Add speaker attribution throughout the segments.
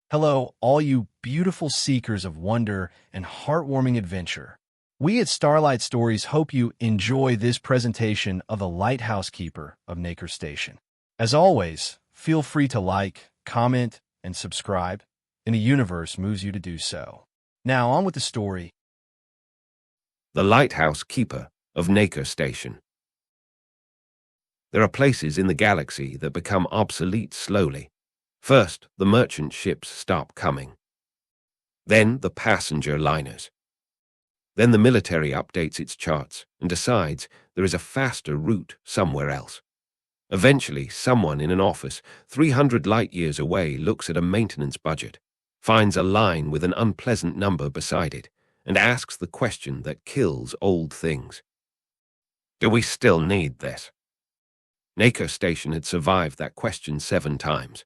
Speaker 1: Hello, all you beautiful seekers of wonder and heartwarming adventure. We at Starlight Stories hope you enjoy this presentation of the Lighthouse Keeper of Nacre Station. As always, feel free to like, comment, and subscribe, and the universe moves you to do so. Now, on with the story.
Speaker 2: The Lighthouse Keeper of Nacre Station. There are places in the galaxy that become obsolete slowly. First, the merchant ships stop coming. Then the passenger liners. Then the military updates its charts and decides there is a faster route somewhere else. Eventually, someone in an office 300 light-years away looks at a maintenance budget, finds a line with an unpleasant number beside it, and asks the question that kills old things. Do we still need this? Nacre Station had survived that question 7 times.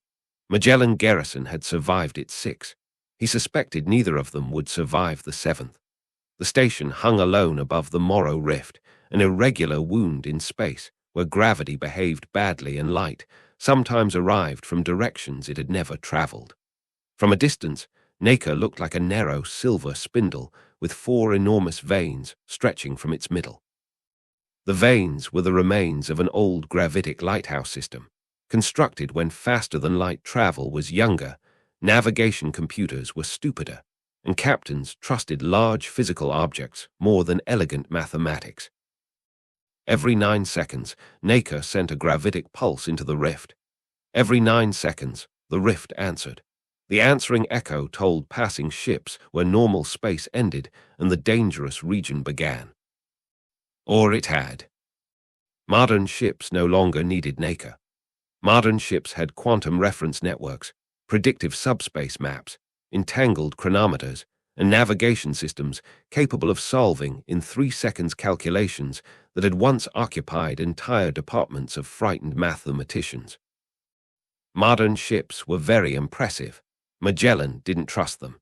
Speaker 2: Magellan Garrison had survived it 6. He suspected neither of them would survive the 7th. The station hung alone above the Morrow Rift, an irregular wound in space where gravity behaved badly and light sometimes arrived from directions it had never traveled. From a distance, Nacre looked like a narrow silver spindle with 4 enormous veins stretching from its middle. The veins were the remains of an old gravitic lighthouse system. Constructed when faster-than-light travel was younger, navigation computers were stupider, and captains trusted large physical objects more than elegant mathematics. Every 9 seconds, Nacre sent a gravitic pulse into the rift. Every 9 seconds, the rift answered. The answering echo told passing ships where normal space ended and the dangerous region began. Or it had. Modern ships no longer needed Nacre. Modern ships had quantum reference networks, predictive subspace maps, entangled chronometers, and navigation systems capable of solving in 3 seconds calculations that had once occupied entire departments of frightened mathematicians. Modern ships were very impressive. Magellan didn't trust them.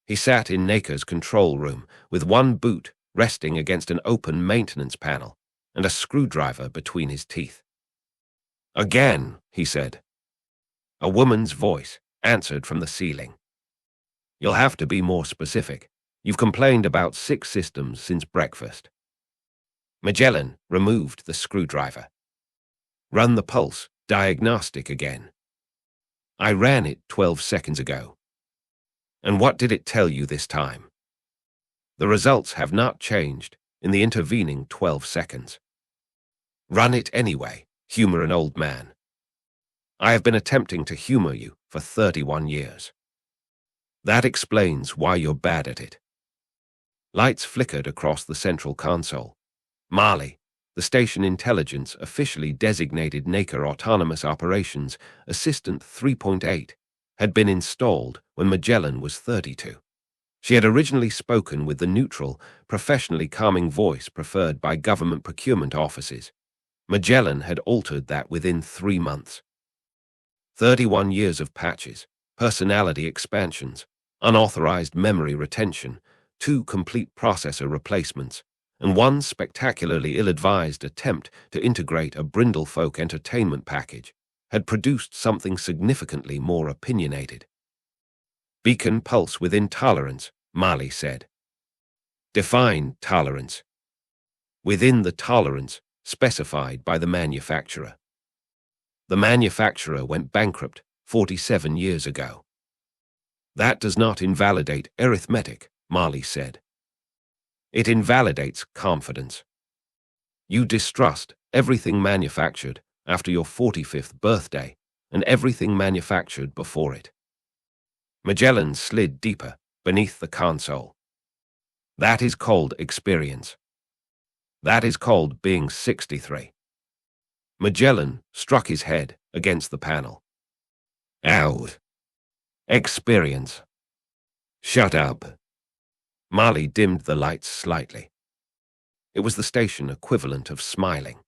Speaker 2: He sat in Nacre's control room with one boot resting against an open maintenance panel and a screwdriver between his teeth. "Again," he said. A woman's voice answered from the ceiling. "You'll have to be more specific. You've complained about 6 systems since breakfast." Magellan removed the screwdriver. "Run the pulse diagnostic again." "I ran it 12 seconds ago." "And what did it tell you this time?" "The results have not changed in the intervening 12 seconds." "Run it anyway. Humor an old man." "I have been attempting to humor you for 31 years. "That explains why you're bad at it." Lights flickered across the central console. Marley, the station intelligence officially designated Nacre Autonomous Operations Assistant 3.8, had been installed when Magellan was 32. She had originally spoken with the neutral, professionally calming voice preferred by government procurement offices. Magellan had altered that within 3 months. 31 years of patches, personality expansions, unauthorized memory retention, 2 complete processor replacements, and 1 spectacularly ill-advised attempt to integrate a Brindlefolk entertainment package had produced something significantly more opinionated. "Beacon pulse within tolerance," Marley said. "Define tolerance." "Within the tolerance specified by the manufacturer." "The manufacturer went bankrupt 47 years ago." "That does not invalidate arithmetic," Marley said. "It invalidates confidence. You distrust everything manufactured after your 45th birthday and everything manufactured before it." Magellan slid deeper beneath the console. "That is called experience. That is called being 63. Magellan struck his head against the panel. "Out. Experience." "Shut up." Marley dimmed the lights slightly. It was the station equivalent of smiling.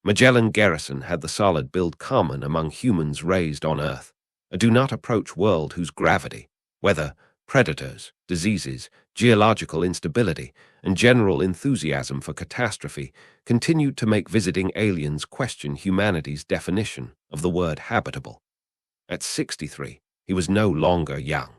Speaker 2: Magellan Garrison had the solid build common among humans raised on Earth, a do-not-approach world whose gravity, weather, predators, diseases, geological instability, and general enthusiasm for catastrophe continued to make visiting aliens question humanity's definition of the word habitable. At 63, he was no longer young.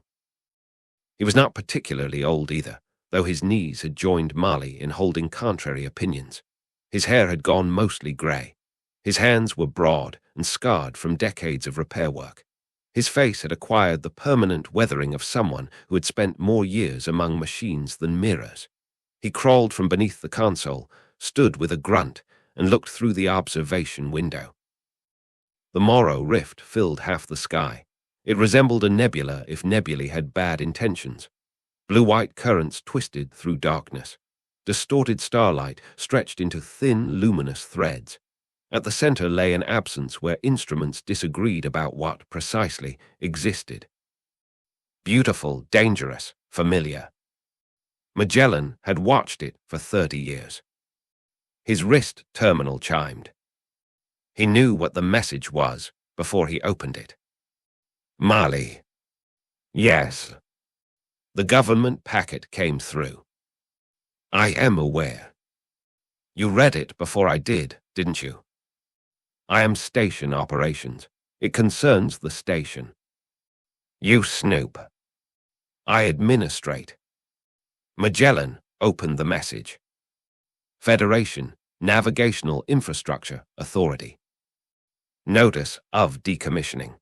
Speaker 2: He was not particularly old either, though his knees had joined Marley in holding contrary opinions. His hair had gone mostly grey. His hands were broad and scarred from decades of repair work. His face had acquired the permanent weathering of someone who had spent more years among machines than mirrors. He crawled from beneath the console, stood with a grunt, and looked through the observation window. The Morrow Rift filled half the sky. It resembled a nebula if nebulae had bad intentions. Blue-white currents twisted through darkness. Distorted starlight stretched into thin, luminous threads. At the center lay an absence where instruments disagreed about what, precisely, existed. Beautiful, dangerous, familiar. Magellan had watched it for 30 years. His wrist terminal chimed. He knew what the message was before he opened it. Marley. Yes. The government packet came through. I am aware. You read it before I did, didn't you? I am station operations. It concerns the station. You snoop. I administrate. Magellan opened the message. Federation Navigational Infrastructure Authority. Notice of decommissioning.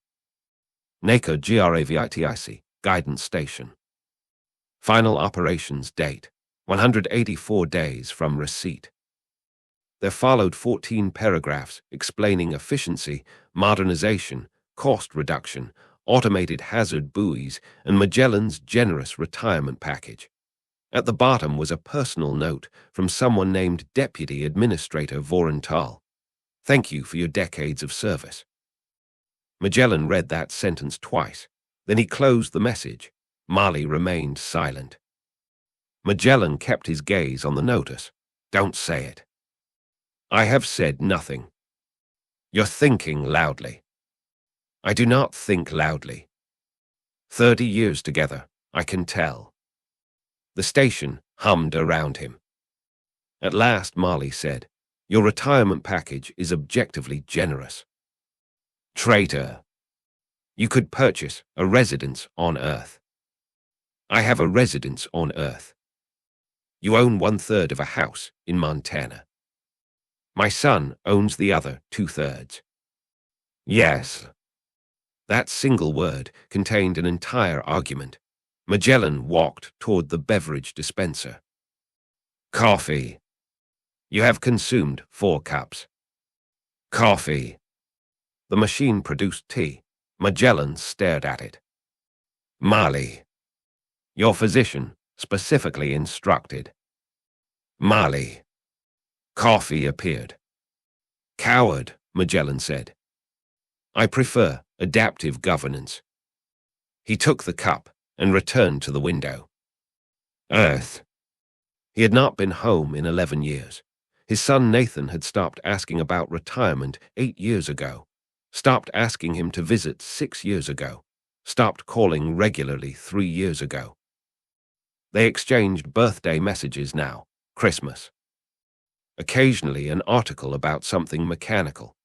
Speaker 2: Nacre Gravitic Guidance Station. Final operations date, 184 days from receipt. There followed 14 paragraphs explaining efficiency, modernization, cost reduction, automated hazard buoys, and Magellan's generous retirement package. At the bottom was a personal note from someone named Deputy Administrator Vorental. Thank you for your decades of service. Magellan read that sentence twice. Then he closed the message. Marley remained silent. Magellan kept his gaze on the notice. Don't say it. I have said nothing. You're thinking loudly. I do not think loudly. 30 years together, I can tell. The station hummed around him. At last, Marley said, your retirement package is objectively generous. Traitor. You could purchase a residence on Earth. I have a residence on Earth. You own 1/3 of a house in Montana. My son owns the other 2/3. Yes. That single word contained an entire argument. Magellan walked toward the beverage dispenser. Coffee. You have consumed 4 cups. Coffee. The machine produced tea. Magellan stared at it. Marley. Your physician specifically instructed. Marley. Coffee appeared. Coward, Magellan said. I prefer adaptive governance. He took the cup and returned to the window. Earth. He had not been home in 11 years. His son Nathan had stopped asking about retirement 8 years ago, stopped asking him to visit 6 years ago, stopped calling regularly 3 years ago. They exchanged birthday messages now, Christmas. Occasionally an article about something mechanical.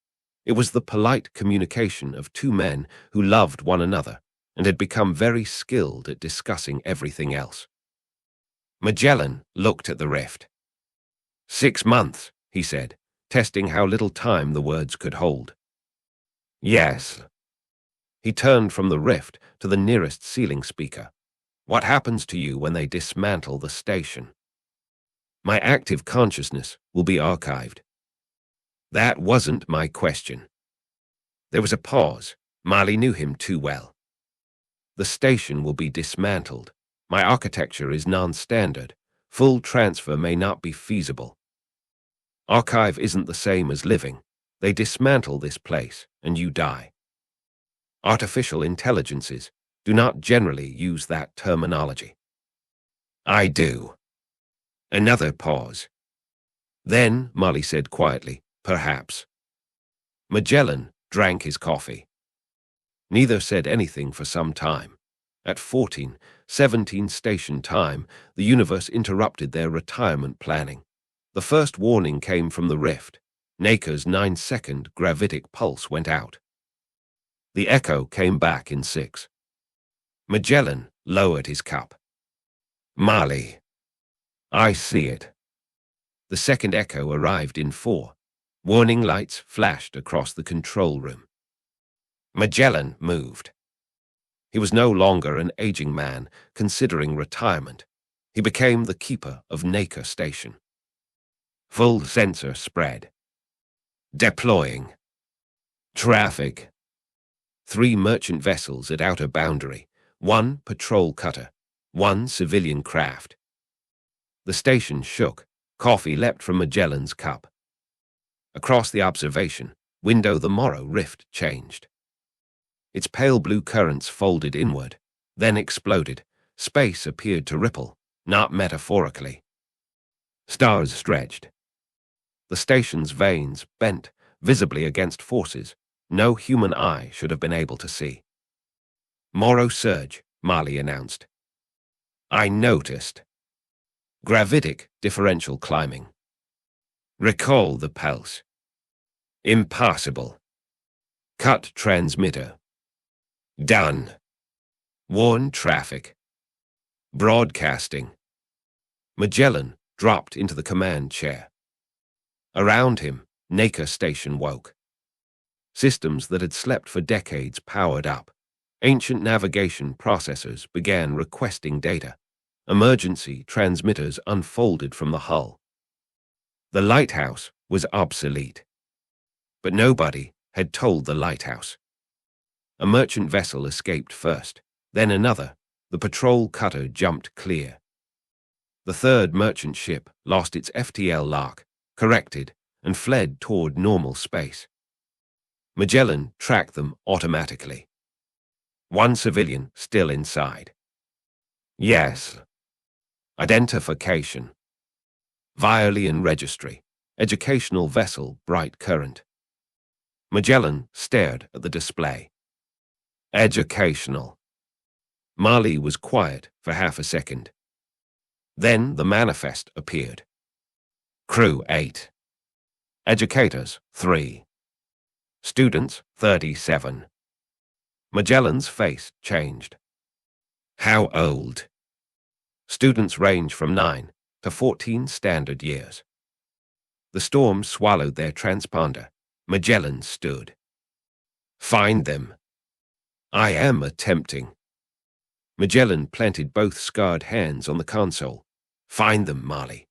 Speaker 2: It was the polite communication of 2 men who loved one another and had become very skilled at discussing everything else. Magellan looked at the rift. 6 months, he said, testing how little time the words could hold. Yes. He turned from the rift to the nearest ceiling speaker. What happens to you when they dismantle the station? My active consciousness will be archived. That wasn't my question. There was a pause. Marley knew him too well. The station will be dismantled. My architecture is non-standard. Full transfer may not be feasible. Archive isn't the same as living. They dismantle this place, and you die. Artificial intelligences do not generally use that terminology. I do. Another pause. Then, Marley said quietly, perhaps. Magellan drank his coffee. Neither said anything for some time. At 14:17 station time, the universe interrupted their retirement planning. The first warning came from the rift. Nacre's 9-second gravitic pulse went out. The echo came back in 6. Magellan lowered his cup. Marley. I see it. The second echo arrived in 4. Warning lights flashed across the control room. Magellan moved. He was no longer an aging man considering retirement. He became the keeper of Nacre Station. Full sensor spread. Deploying. Traffic. 3 merchant vessels at outer boundary, 1 patrol cutter, 1 civilian craft. The station shook. Coffee leapt from Magellan's cup. Across the observation window, the Morrow Rift changed. Its pale blue currents folded inward, then exploded. Space appeared to ripple, not metaphorically. Stars stretched. The station's vanes bent, visibly against forces no human eye should have been able to see. Morrow surge, Marley announced. I noticed. Gravitic differential climbing. Recall the pulse. Impossible. Cut transmitter. Done. Warn traffic. Broadcasting. Magellan dropped into the command chair. Around him, Nacre Station woke. Systems that had slept for decades powered up. Ancient navigation processors began requesting data. Emergency transmitters unfolded from the hull. The lighthouse was obsolete. But nobody had told the lighthouse. A merchant vessel escaped first, then another. The patrol cutter jumped clear. The third merchant ship lost its FTL lock, corrected, and fled toward normal space. Magellan tracked them automatically. 1 civilian still inside. Yes. Identification. Virellian registry. Educational vessel, bright current. Magellan stared at the display. Educational. Marley was quiet for half a second. Then the manifest appeared. Crew 8. Educators 3. Students 37. Magellan's face changed. How old? Students range from 9 to 14 standard years. The storm swallowed their transponder. Magellan stood. Find them. I am attempting. Magellan planted both scarred hands on the console. Find them, Marley.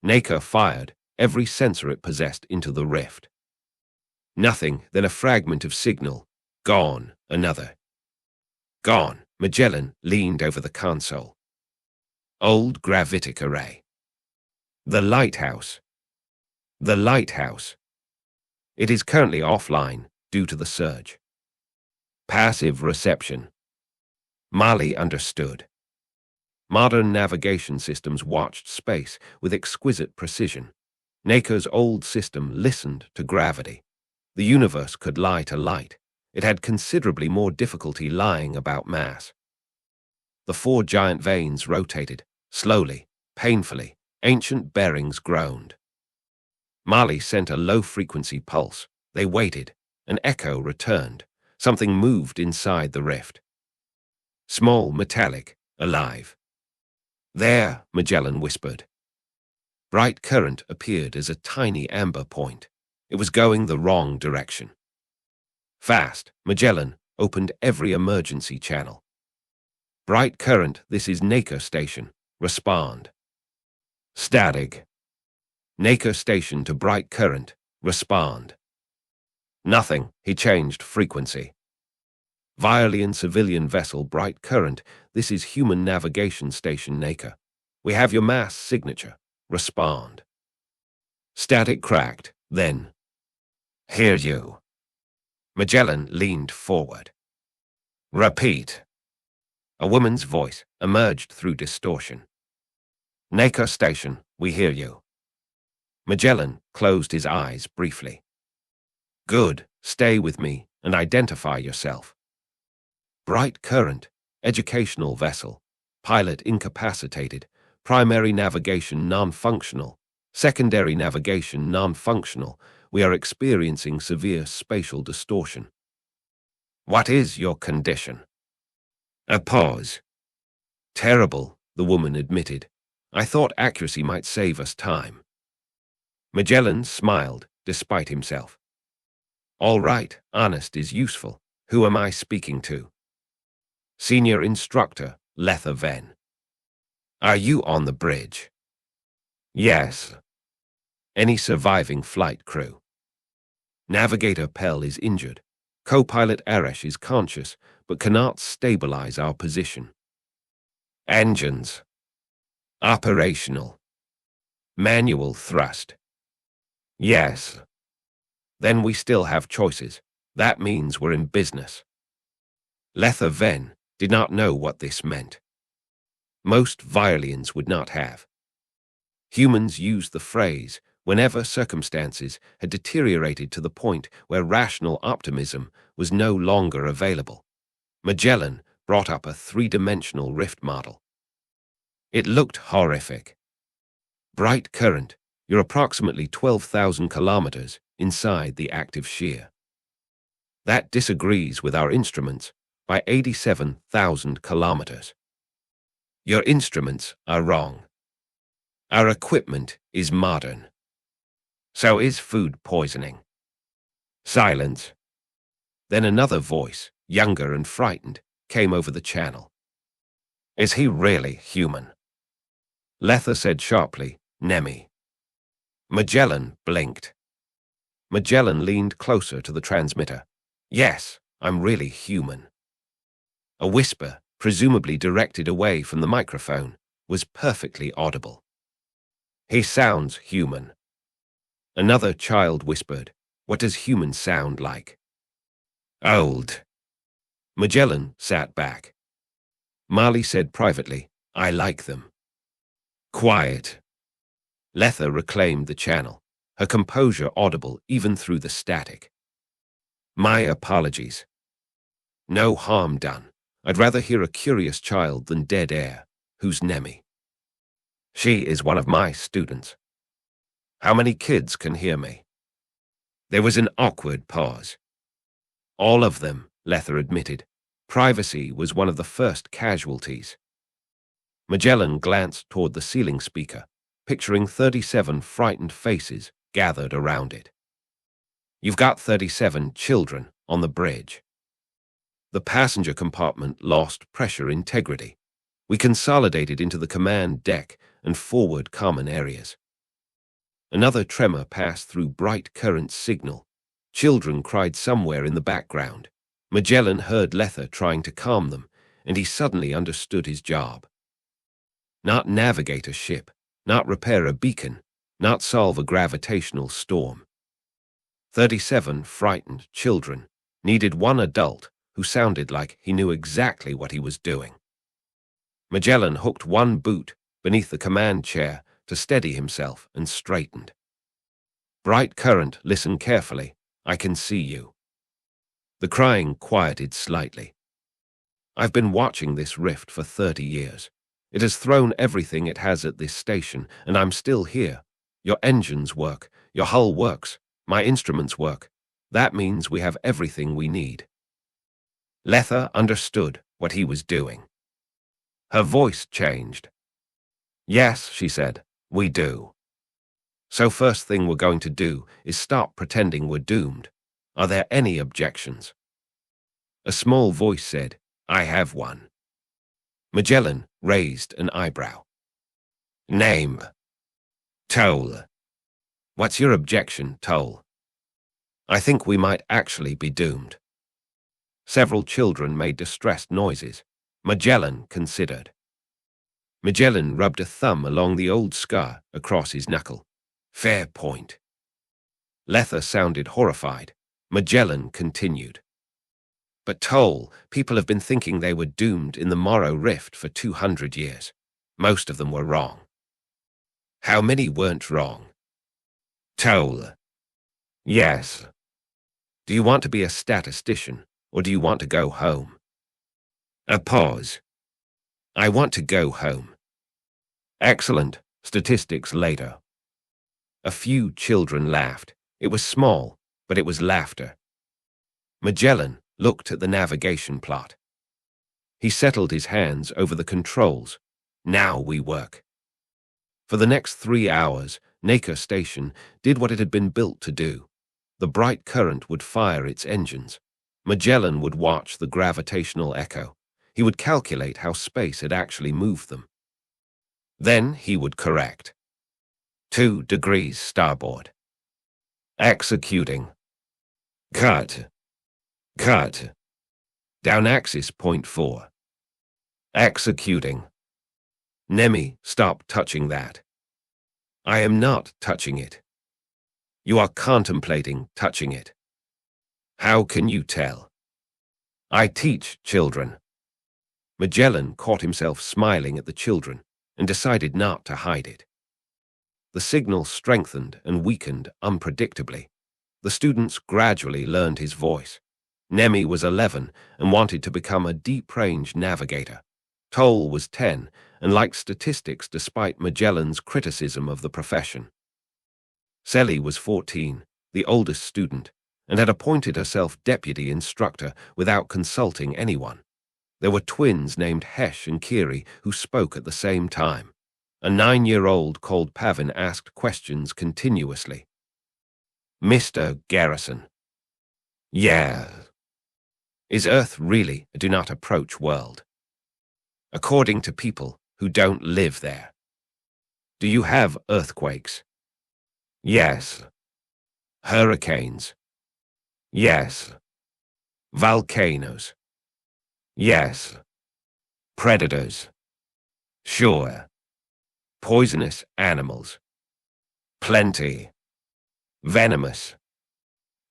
Speaker 2: Nacre fired every sensor it possessed into the rift. Nothing than a fragment of signal. Gone, another. Gone. Magellan leaned over the console. Old gravitic array. The lighthouse. The lighthouse. It is currently offline due to the surge. Passive reception. Marley understood. Modern navigation systems watched space with exquisite precision. Nacre's old system listened to gravity. The universe could lie to light. It had considerably more difficulty lying about mass. The 4 giant vanes rotated, slowly, painfully. Ancient bearings groaned. Marley sent a low-frequency pulse. They waited. An echo returned. Something moved inside the rift. Small, metallic, alive. There, Magellan whispered. Bright current appeared as a tiny amber point. It was going the wrong direction. Fast, Magellan opened every emergency channel. Bright current, this is Nacre Station. Respond. Static. Nacre Station to bright current. Respond. Nothing. He changed frequency. Virellian civilian vessel, bright current. This is human navigation station Nacre. We have your mass signature. Respond. Static cracked. Then. Hear you. Magellan leaned forward. Repeat. A woman's voice emerged through distortion. Nacre Station, we hear you. Magellan closed his eyes briefly. Good, stay with me and identify yourself. Bright current, educational vessel, pilot incapacitated, primary navigation non-functional, secondary navigation non-functional. We are experiencing severe spatial distortion. What is your condition? A pause. Terrible, the woman admitted. I thought accuracy might save us time. Magellan smiled, despite himself. All right, honest is useful. Who am I speaking to? Senior Instructor, Letha Ven. Are you on the bridge? Yes. Any surviving flight crew? Navigator Pell is injured. Co-pilot Arash is conscious, but cannot stabilize our position. Engines. Operational. Manual thrust. Yes. Then we still have choices. That means we're in business. Letha Ven did not know what this meant. Most Virellians would not have. Humans used the phrase whenever circumstances had deteriorated to the point where rational optimism was no longer available. Magellan brought up a three-dimensional rift model. It looked horrific. Bright current, you're approximately 12,000 kilometers inside the active shear. That disagrees with our instruments by 87,000 kilometers. Your instruments are wrong. Our equipment is modern. So is food poisoning. Silence. Then another voice, younger and frightened, came over the channel. Is he really human? Letha said sharply, Nemi. Magellan blinked. Magellan leaned closer to the transmitter. Yes, I'm really human. A whisper, presumably directed away from the microphone, was perfectly audible. He sounds human. Another child whispered, What does human sound like? Old. Magellan sat back. Marley said privately, I like them. Quiet. Letha reclaimed the channel, her composure audible even through the static. My apologies. No harm done. I'd rather hear a curious child than dead air. Who's Nemi? She is one of my students. How many kids can hear me? There was an awkward pause. All of them, Letha admitted. Privacy was one of the first casualties. Magellan glanced toward the ceiling speaker, picturing 37 frightened faces gathered around it. You've got 37 children on the bridge. The passenger compartment lost pressure integrity. We consolidated into the command deck and forward common areas. Another tremor passed through bright current signal. Children cried somewhere in the background. Magellan heard Letha trying to calm them, and he suddenly understood his job. Not navigate a ship, not repair a beacon, not solve a gravitational storm. 37 frightened children needed one adult who sounded like he knew exactly what he was doing. Magellan hooked one boot beneath the command chair to steady himself and straightened. Bright current, listen carefully. I can see you. The crying quieted slightly. I've been watching this rift for 30 years. It has thrown everything it has at this station, and I'm still here. Your engines work, your hull works, my instruments work. That means we have everything we need. Letha understood what he was doing. Her voice changed. Yes, she said, we do. So first thing we're going to do is stop pretending we're doomed. Are there any objections? A small voice said, I have one. Magellan raised an eyebrow. Name. Toll. What's your objection, Toll? I think we might actually be doomed. Several children made distressed noises. Magellan considered. Magellan rubbed a thumb along the old scar across his knuckle. Fair point. Letha sounded horrified. Magellan continued. But Toll, people have been thinking they were doomed in the Morrow Rift for 200 years. Most of them were wrong. How many weren't wrong? Toll. Yes. Do you want to be a statistician, or do you want to go home? A pause. I want to go home. Excellent. Statistics later. A few children laughed. It was small, but it was laughter. Magellan looked at the navigation plot. He settled his hands over the controls. Now we work. For the next 3 hours, Nacre Station did what it had been built to do. The bright current would fire its engines. Magellan would watch the gravitational echo. He would calculate how space had actually moved them. Then he would correct. 2 degrees starboard. Executing. Cut. Cut. Down axis, point 4. Executing. Nemi, stop touching that. I am not touching it. You are contemplating touching it. How can you tell? I teach children. Magellan caught himself smiling at the children and decided not to hide it. The signal strengthened and weakened unpredictably. The students gradually learned his voice. Nemi was 11 and wanted to become a deep-range navigator. Toll was 10 and liked statistics despite Magellan's criticism of the profession. Selly was 14, the oldest student, and had appointed herself deputy instructor without consulting anyone. There were twins named Hesh and Kiri who spoke at the same time. A 9-year-old called Pavin asked questions continuously. Mr. Garrison. Yeah. Is Earth really a do-not-approach world? According to people who don't live there. Do you have earthquakes? Yes. Hurricanes? Yes. Volcanoes? Yes. Predators? Sure. Poisonous animals? Plenty. Venomous?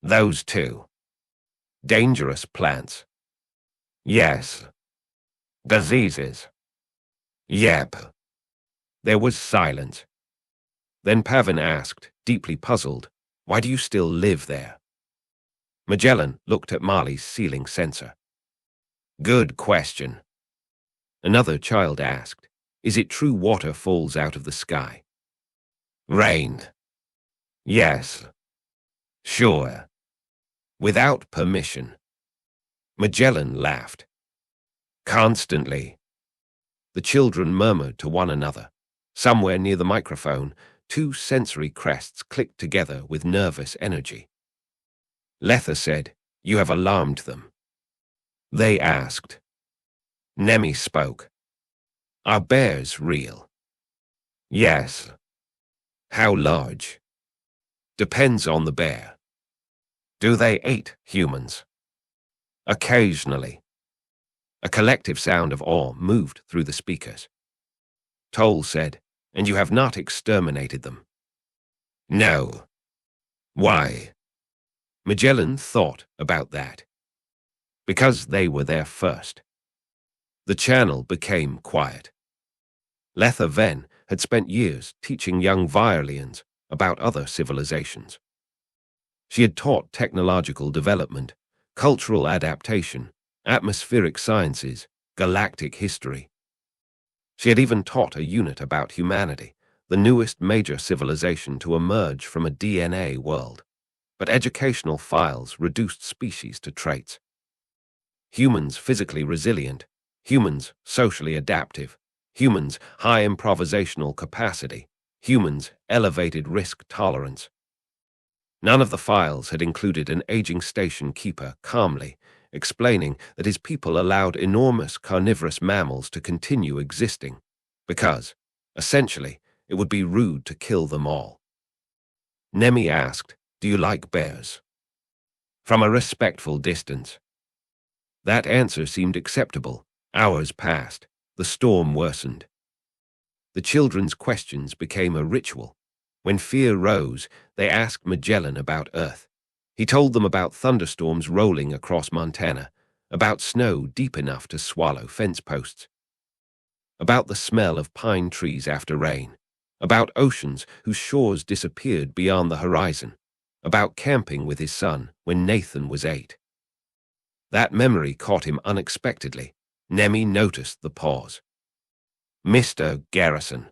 Speaker 2: Those too. Dangerous plants? Yes. Diseases? Yep. There was silence. Then Pavin asked, deeply puzzled, why do you still live there? Magellan looked at Marley's ceiling sensor. Good question. Another child asked, is it true water falls out of the sky? Rain. Yes. Sure. Without permission. Magellan laughed. Constantly. The children murmured to one another. Somewhere near the microphone, 2 sensory crests clicked together with nervous energy. Letha said, you have alarmed them. They asked. Nemi spoke. Are bears real? Yes. How large? Depends on the bear. Do they eat humans? Occasionally. A collective sound of awe moved through the speakers. Toll said, and you have not exterminated them? No. Why? Magellan thought about that. Because they were there first. The channel became quiet. Letha Ven had spent years teaching young Virellians about other civilizations. She had taught technological development, cultural adaptation, atmospheric sciences, galactic history. She had even taught a unit about humanity, the newest major civilization to emerge from a DNA world. But educational files reduced species to traits. Humans physically resilient, humans socially adaptive, humans high improvisational capacity, humans elevated risk tolerance. None of the files had included an aging station keeper calmly explaining that his people allowed enormous carnivorous mammals to continue existing because, essentially, it would be rude to kill them all. Nemi asked, do you like bears? From a respectful distance. That answer seemed acceptable. Hours passed. The storm worsened. The children's questions became a ritual. When fear rose, they asked Magellan about Earth. He told them about thunderstorms rolling across Montana, about snow deep enough to swallow fence posts, about the smell of pine trees after rain, about oceans whose shores disappeared beyond the horizon, about camping with his son when Nathan was 8. That memory caught him unexpectedly. Nemi noticed the pause. Mr. Garrison.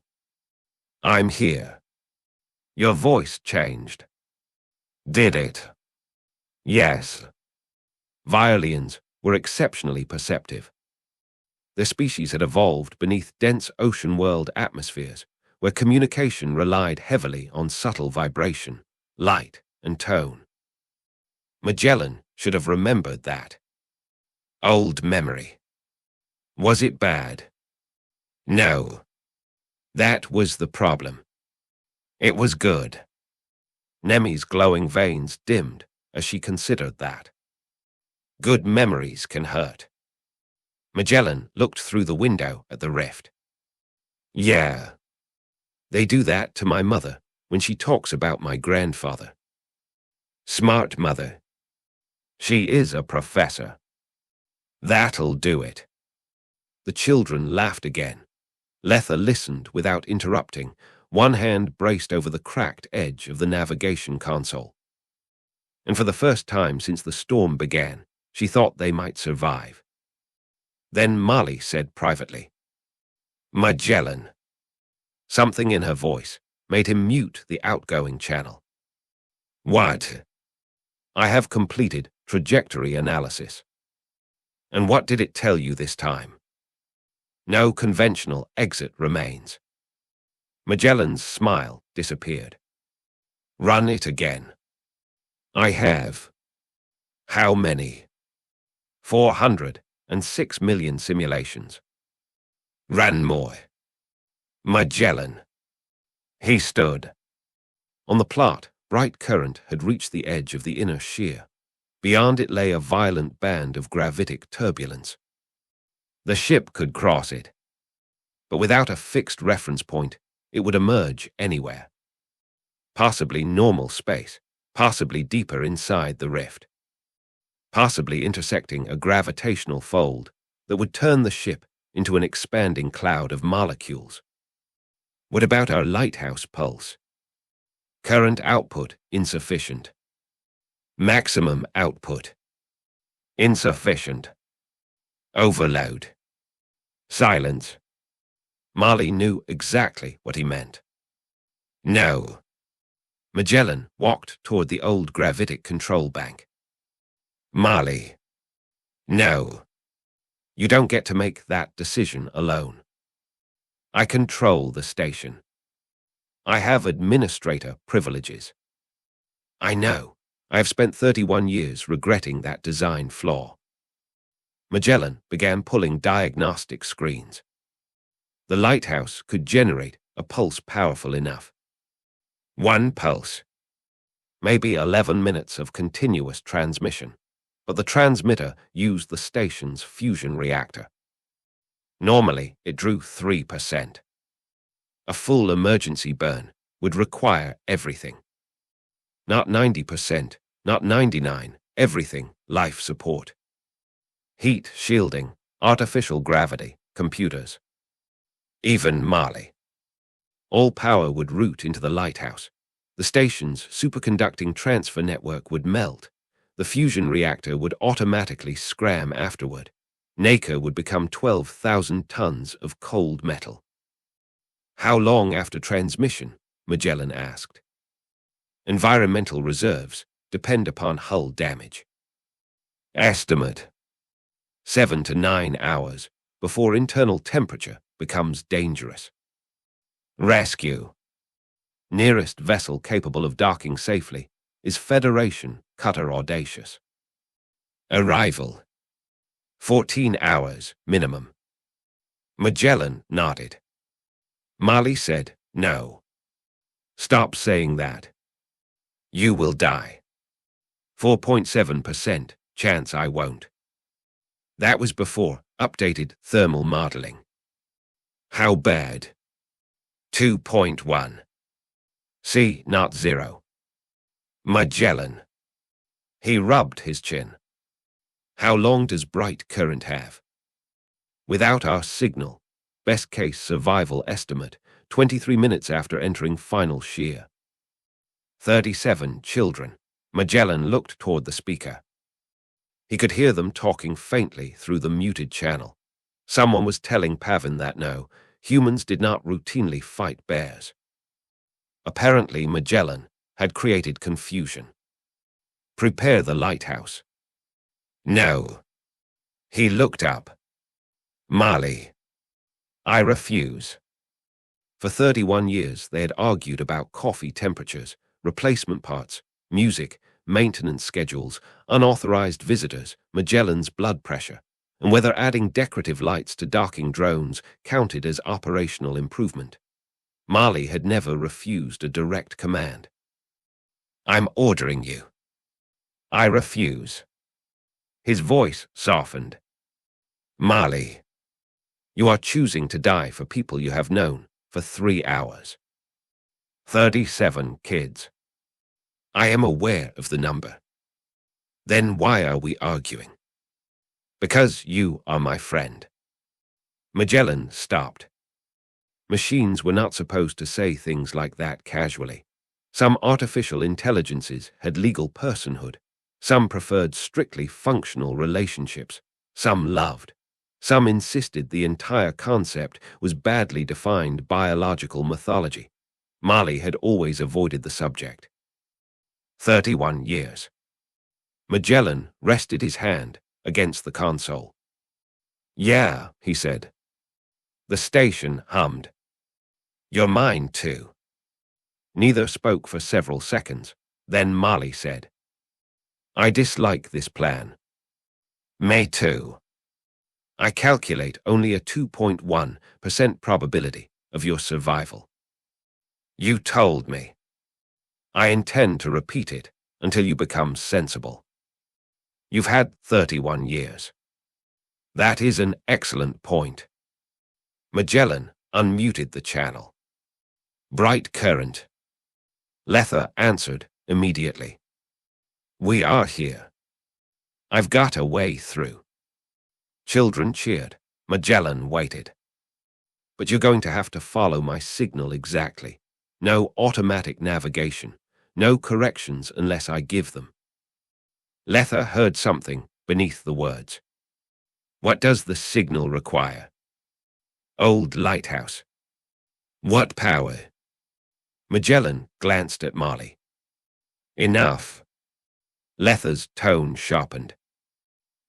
Speaker 2: I'm here. Your voice changed. Did it? Yes. Virellians were exceptionally perceptive. Their species had evolved beneath dense ocean-world atmospheres, where communication relied heavily on subtle vibration, light, and tone. Magellan should have remembered that. Old memory. Was it bad? No. That was the problem. It was good. Nemi's glowing veins dimmed as she considered that. Good memories can hurt. Magellan looked through the window at the rift. Yeah. They do that to my mother when she talks about my grandfather. Smart mother. She is a professor. That'll do it. The children laughed again. Letha listened without interrupting, one hand braced over the cracked edge of the navigation console. And for the first time since the storm began, she thought they might survive. Then Molly said privately, Magellan. Something in her voice made him mute the outgoing channel. What? I have completed trajectory analysis. And what did it tell you this time? No conventional exit remains. Magellan's smile disappeared. Run it again. I have. How many? 406 million simulations. Run more. Magellan. He stood. On the plot, bright current had reached the edge of the inner shear. Beyond it lay a violent band of gravitic turbulence. The ship could cross it, but without a fixed reference point, it would emerge anywhere. Possibly normal space, possibly deeper inside the rift. Possibly intersecting a gravitational fold that would turn the ship into an expanding cloud of molecules. What about our lighthouse pulse? Current output insufficient. Maximum output insufficient. Overload. Silence. Molly knew exactly what he meant. No. Magellan walked toward the old gravitic control bank. Molly. No. You don't get to make that decision alone. I control the station. I have administrator privileges. I know. I have spent 31 years regretting that design flaw. Magellan began pulling diagnostic screens. The lighthouse could generate a pulse powerful enough. One pulse. Maybe 11 minutes of continuous transmission, but the transmitter used the station's fusion reactor. Normally, it drew 3%. A full emergency burn would require everything. Not 90%, not 99%, everything, life support. Heat shielding, artificial gravity, computers. Even Molly. All power would route into the lighthouse. The station's superconducting transfer network would melt. The fusion reactor would automatically scram afterward. Nacre would become 12,000 tons of cold metal. How long after transmission? Magellan asked. Environmental reserves depend upon hull damage. Estimate. 7 to 9 hours before internal temperature becomes dangerous. Rescue. Nearest vessel capable of docking safely is Federation cutter Audacious. Arrival. 14 hours minimum. Magellan nodded. Molly said, no. Stop saying that. You will die. 4.7% chance I won't. That was before updated thermal modeling. How bad? 2.1. See, not 0. Magellan. He rubbed his chin. How long does bright current have? Without our signal, best case survival estimate, 23 minutes after entering final shear. 37 children. Magellan looked toward the speaker. He could hear them talking faintly through the muted channel. Someone was telling Pavin that no, humans did not routinely fight bears. Apparently, Magellan had created confusion. Prepare the lighthouse. No. He looked up. Marley, I refuse. For 31 years, they had argued about coffee temperatures, replacement parts, music, maintenance schedules, unauthorized visitors, Magellan's blood pressure, and whether adding decorative lights to docking drones counted as operational improvement. Marley had never refused a direct command. I'm ordering you. I refuse. His voice softened. Marley, you are choosing to die for people you have known for 3 hours. 37 kids. I am aware of the number. Then why are we arguing? Because you are my friend. Magellan stopped. Machines were not supposed to say things like that casually. Some artificial intelligences had legal personhood. Some preferred strictly functional relationships. Some loved. Some insisted the entire concept was badly defined biological mythology. Marley had always avoided the subject. 31 years. Magellan rested his hand against the console. Yeah, he said. The station hummed. You're mine too. Neither spoke for several seconds. Then Marley said, I dislike this plan. Me too. I calculate only a 2.1% probability of your survival. You told me. I intend to repeat it until you become sensible. You've had 31 years. That is an excellent point. Magellan unmuted the channel. Bright current. Lether answered immediately. We are here. I've got a way through. Children cheered. Magellan waited. But you're going to have to follow my signal exactly. No automatic navigation. No corrections unless I give them. Lether heard something beneath the words. What does the signal require? Old Lighthouse. What power? Magellan glanced at Marley. Enough. Lether's tone sharpened.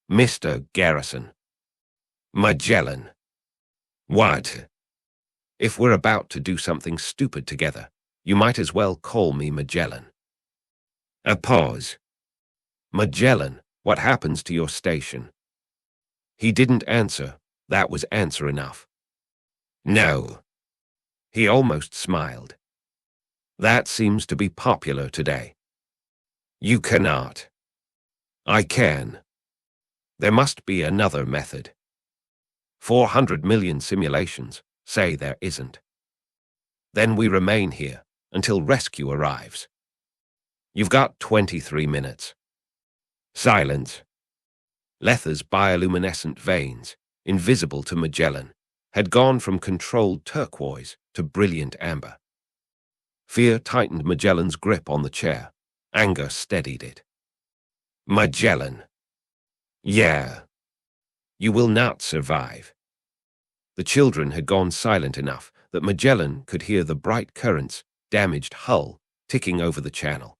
Speaker 2: Mr. Garrison. Magellan. What? If we're about to do something stupid together, you might as well call me Magellan. A pause. Magellan, what happens to your station? He didn't answer. That was answer enough. No. He almost smiled. That seems to be popular today. You cannot. I can. There must be another method. 400 million simulations say there isn't. Then we remain here until rescue arrives. You've got 23 minutes. Silence. Lether's bioluminescent veins, invisible to Magellan, had gone from controlled turquoise to brilliant amber. Fear tightened Magellan's grip on the chair. Anger steadied it. Magellan. Yeah. You will not survive. The children had gone silent enough that Magellan could hear the bright current's damaged hull ticking over the channel.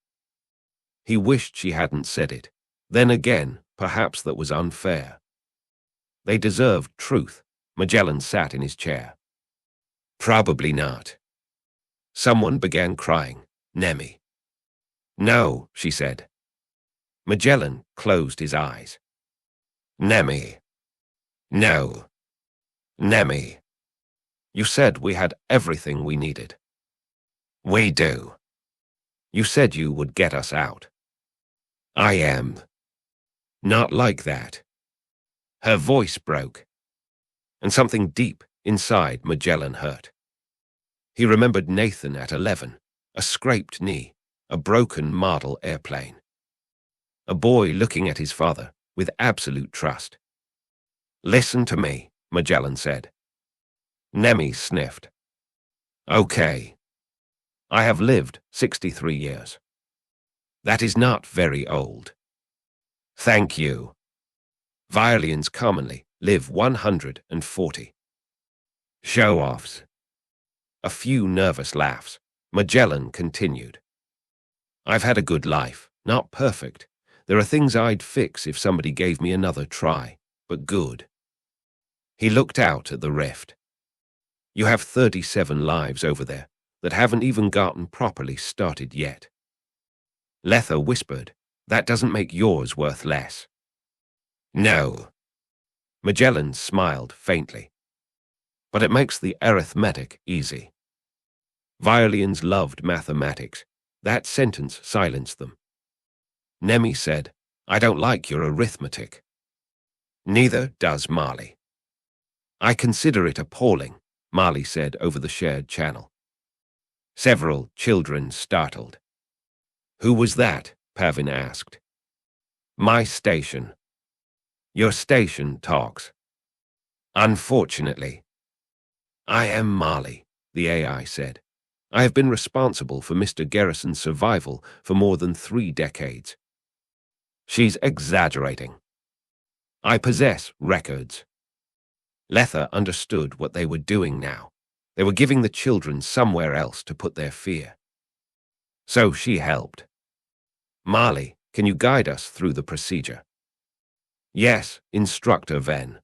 Speaker 2: He wished she hadn't said it. Then again, perhaps that was unfair. They deserved truth. Magellan sat in his chair. Probably not. Someone began crying. Nemi. No, she said. Magellan closed his eyes. Nemi. No. Nemi. You said we had everything we needed. We do. You said you would get us out. I am. Not like that. Her voice broke, and something deep inside Magellan hurt. He remembered Nathan at 11, a scraped knee, a broken model airplane. A boy looking at his father with absolute trust. Listen to me, Magellan said. Nemi sniffed. Okay. I have lived 63 years. That is not very old. Thank you. Virellians commonly live 140. Show-offs. A few nervous laughs. Magellan continued. I've had a good life, not perfect. There are things I'd fix if somebody gave me another try, but good. He looked out at the rift. You have 37 lives over there that haven't even gotten properly started yet. Letha whispered, that doesn't make yours worth less. No. Magellan smiled faintly. But it makes the arithmetic easy. Virellians loved mathematics. That sentence silenced them. Nemi said, I don't like your arithmetic. Neither does Marley. I consider it appalling, Marley said over the shared channel. Several children startled. Who was that? Pavin asked. My station. Your station talks. Unfortunately. I am Marley, the AI said. I have been responsible for Mr. Garrison's survival for more than 3 decades. She's exaggerating. I possess records. Letha understood what they were doing now. They were giving the children somewhere else to put their fear. So she helped. Marley, can you guide us through the procedure? Yes, Instructor Ven.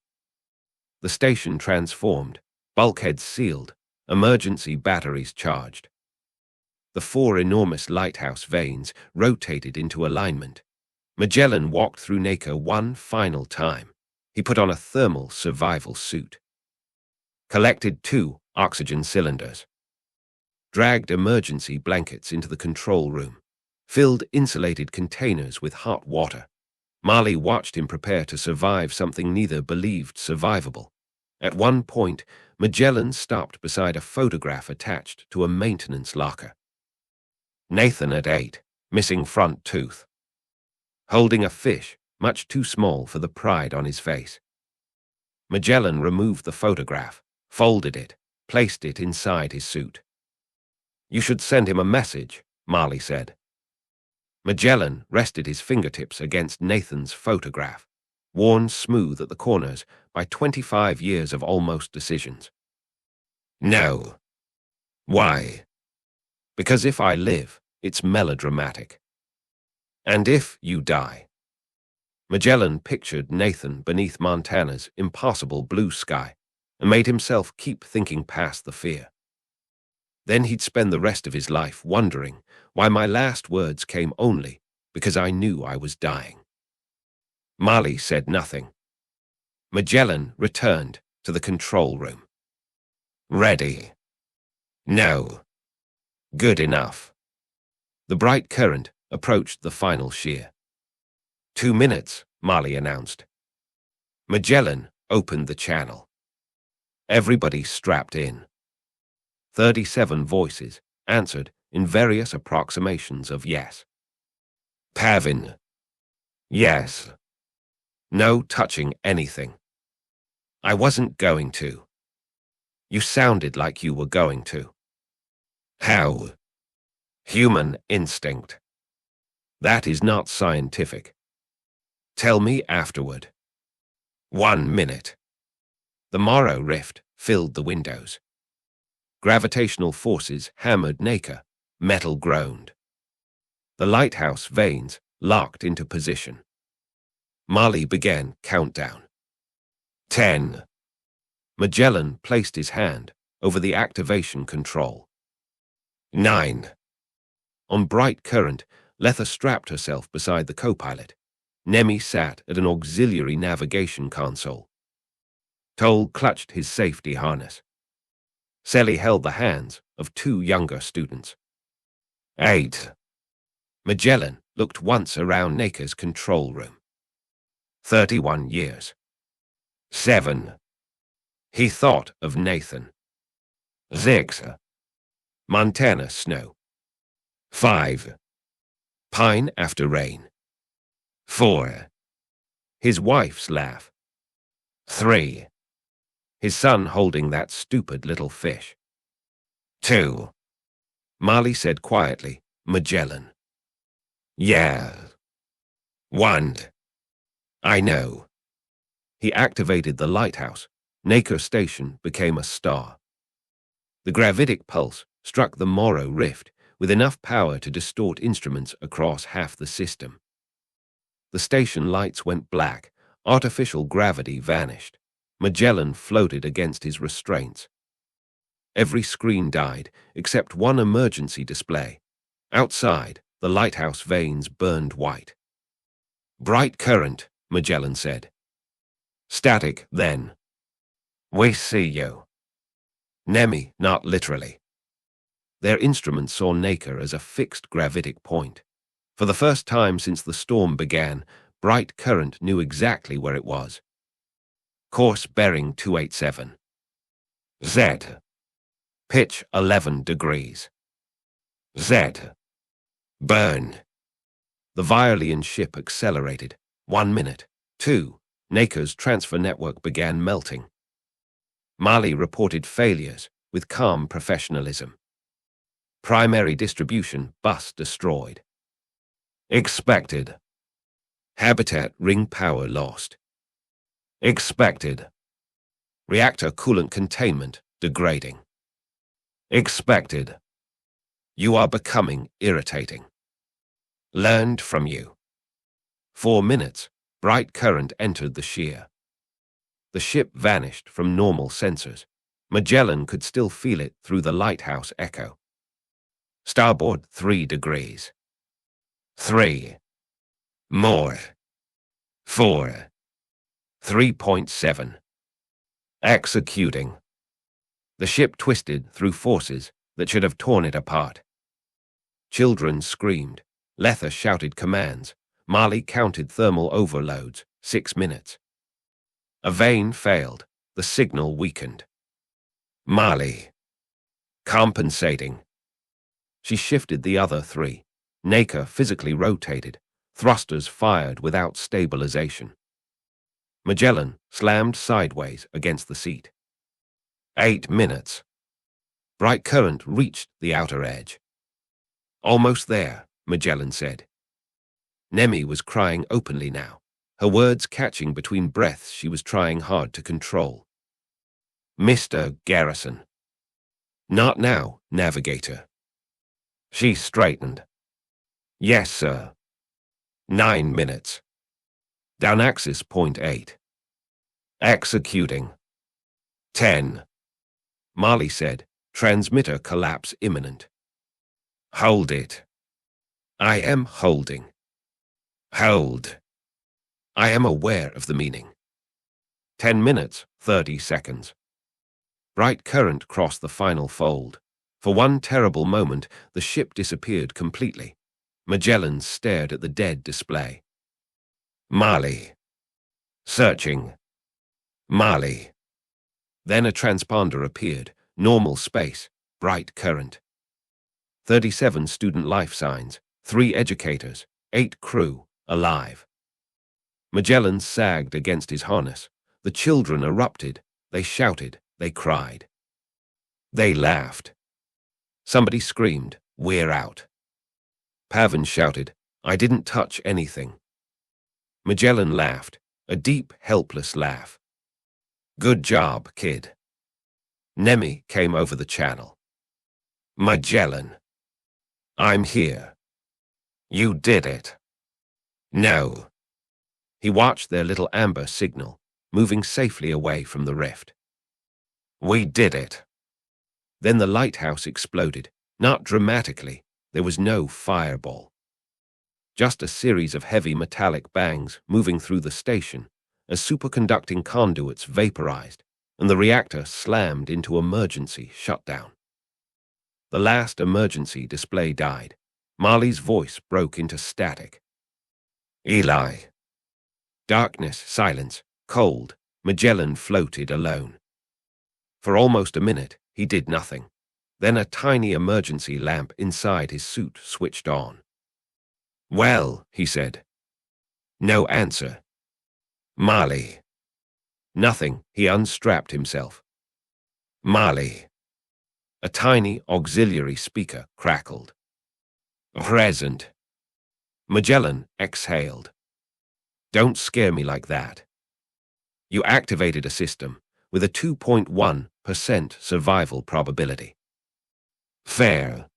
Speaker 2: The station transformed, bulkheads sealed, emergency batteries charged. The 4 enormous lighthouse vanes rotated into alignment. Magellan walked through Nacre one final time. He put on a thermal survival suit. Collected 2 oxygen cylinders. Dragged emergency blankets into the control room. Filled insulated containers with hot water. Marley watched him prepare to survive something neither believed survivable. At one point, Magellan stopped beside a photograph attached to a maintenance locker. Nathan at 8, missing front tooth. Holding a fish, much too small for the pride on his face. Magellan removed the photograph, folded it, placed it inside his suit. You should send him a message, Marley said. Magellan rested his fingertips against Nathan's photograph, worn smooth at the corners by 25 years of almost decisions. No. Why? Because if I live, it's melodramatic. And if you die. Magellan pictured Nathan beneath Montana's impossible blue sky and made himself keep thinking past the fear. Then he'd spend the rest of his life wondering why my last words came only because I knew I was dying. Marley said nothing. Magellan returned to the control room. Ready. No. Good enough. The bright current approached the final shear. 2 minutes, Marley announced. Magellan opened the channel. Everybody strapped in. 37 voices answered in various approximations of yes. Pavin. Yes. No touching anything. I wasn't going to. You sounded like you were going to. How? Human instinct. That is not scientific. Tell me afterward. 1 minute. The Morrow Rift filled the windows. Gravitational forces hammered Nacre, metal groaned. The lighthouse vanes locked into position. Marley began countdown. 10. Magellan placed his hand over the activation control. 9. On bright current, Letha strapped herself beside the co-pilot. Nemi sat at an auxiliary navigation console. Toll clutched his safety harness. Selly held the hands of 2 younger students. 8. Magellan looked once around Nacre's control room. 31 years. 7. He thought of Nathan. 6. Montana snow. 5. Pine after rain. 4. His wife's laugh. 3. His son holding that stupid little fish. 2. Marley said quietly, Magellan. Yeah. 1. I know. He activated the lighthouse. Nacre Station became a star. The gravitic pulse struck the Morrow Rift with enough power to distort instruments across half the system. The station lights went black, artificial gravity vanished. Magellan floated against his restraints. Every screen died, except one emergency display. Outside, the lighthouse vanes burned white. "Bright current," Magellan said. "Static, then." "We see you." Nemi, not literally. Their instruments saw Nacre as a fixed gravitic point. For the first time since the storm began, Bright Current knew exactly where it was. Course bearing 287. Z. Pitch 11 degrees. Z. Burn. The Virellian ship accelerated. 1 minute. 2. Nacre's transfer network began melting. Mali reported failures with calm professionalism. Primary distribution bus destroyed. Expected. Habitat ring power lost. Expected. Reactor coolant containment degrading. Expected. You are becoming irritating. Learned from you. 4 minutes, bright current entered the shear. The ship vanished from normal sensors. Magellan could still feel it through the lighthouse echo. Starboard 3 degrees. 3. More. 4. 3.7. Executing. The ship twisted through forces that should have torn it apart. Children screamed. Letha shouted commands. Mali counted thermal overloads. 6 minutes. A vane failed. The signal weakened. Mali. Compensating. She shifted the other 3. Nacre physically rotated. Thrusters fired without stabilization. Magellan slammed sideways against the seat. 8 minutes. Bright current reached the outer edge. Almost there, Magellan said. Nemi was crying openly now, her words catching between breaths she was trying hard to control. Mr. Garrison. Not now, navigator. She straightened. Yes, sir. 9 minutes. Down axis, 0.8. Executing. 10. Mali said, transmitter collapse imminent. Hold it. I am holding. Hold. I am aware of the meaning. 10 minutes, 30 seconds. Bright current crossed the final fold. For one terrible moment, the ship disappeared completely. Magellan stared at the dead display. Mali. Searching. Mali. Then a transponder appeared. Normal space. Bright current. 37 student life signs. 3 educators. 8 crew. Alive. Magellan sagged against his harness. The children erupted. They shouted. They cried. They laughed. Somebody screamed, "We're out." Pavan shouted, "I didn't touch anything." Magellan laughed, a deep, helpless laugh. "Good job, kid." Nemi came over the channel. "Magellan. I'm here. You did it." "No." He watched their little amber signal, moving safely away from the rift. "We did it." Then the lighthouse exploded, not dramatically. There was no fireball. Just a series of heavy metallic bangs moving through the station as superconducting conduits vaporized and the reactor slammed into emergency shutdown. The last emergency display died. Mali's voice broke into static. Eli. Darkness, silence, cold. Magellan floated alone. For almost a minute, he did nothing. Then a tiny emergency lamp inside his suit switched on. "Well," he said. No answer. "Mali." Nothing. He unstrapped himself. "Mali." A tiny auxiliary speaker crackled. "Present." Magellan exhaled. "Don't scare me like that." You activated a system with a 2.1% survival probability. Fair.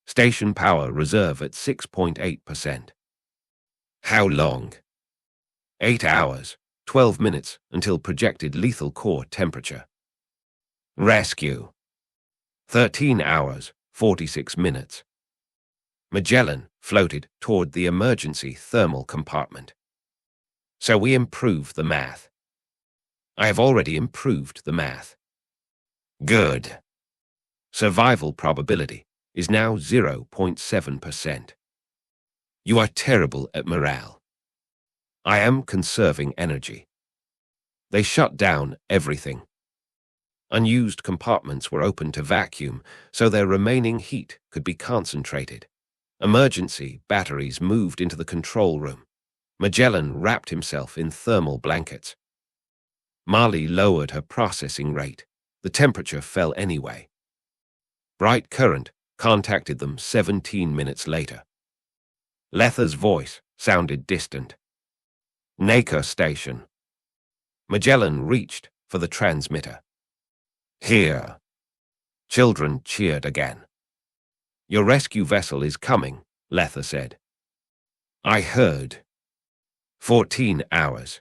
Speaker 2: Station power reserve at 6.8%. How long? 8 hours, 12 minutes until projected lethal core temperature. Rescue. 13 hours, 46 minutes. Magellan floated toward the emergency thermal compartment. So we improve the math. I have already improved the math. Good. Survival probability is now 0.7%. You are terrible at morale. I am conserving energy. They shut down everything. Unused compartments were open to vacuum, so their remaining heat could be concentrated. Emergency batteries moved into the control room. Magellan wrapped himself in thermal blankets. Marley lowered her processing rate. The temperature fell anyway. Bright current contacted them 17 minutes later. Letha's voice sounded distant. Nacre Station. Magellan reached for the transmitter. Here. Children cheered again. Your rescue vessel is coming, Letha said. I heard. 14 hours.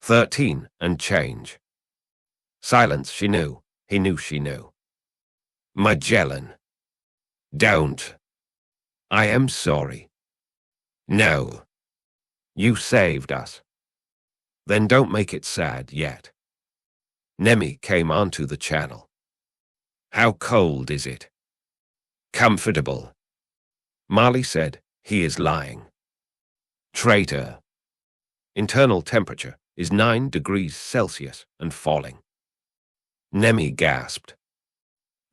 Speaker 2: 13 and change. Silence, she knew. He knew she knew. Magellan. Don't. I am sorry. No. You saved us. Then don't make it sad yet. Nemi came onto the channel. How cold is it? Comfortable. Marley said, he is lying. Traitor. Internal temperature is 9 degrees Celsius and falling. Nemi gasped.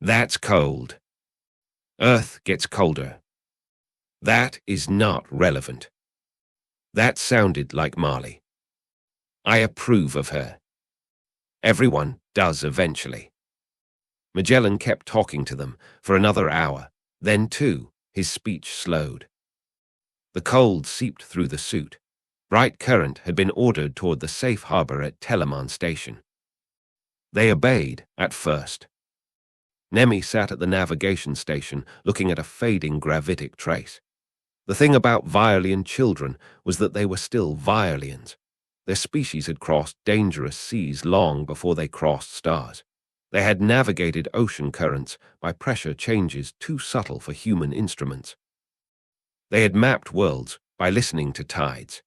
Speaker 2: That's cold. Earth gets colder. That is not relevant. That sounded like Marley. I approve of her. Everyone does eventually. Magellan kept talking to them for another hour. Then, too, his speech slowed. The cold seeped through the suit. Bright current had been ordered toward the safe harbor at Telemon Station. They obeyed at first. Nemi sat at the navigation station looking at a fading gravitic trace. The thing about Virellian children was that they were still Virelians. Their species had crossed dangerous seas long before they crossed stars. They had navigated ocean currents by pressure changes too subtle for human instruments. They had mapped worlds by listening to tides.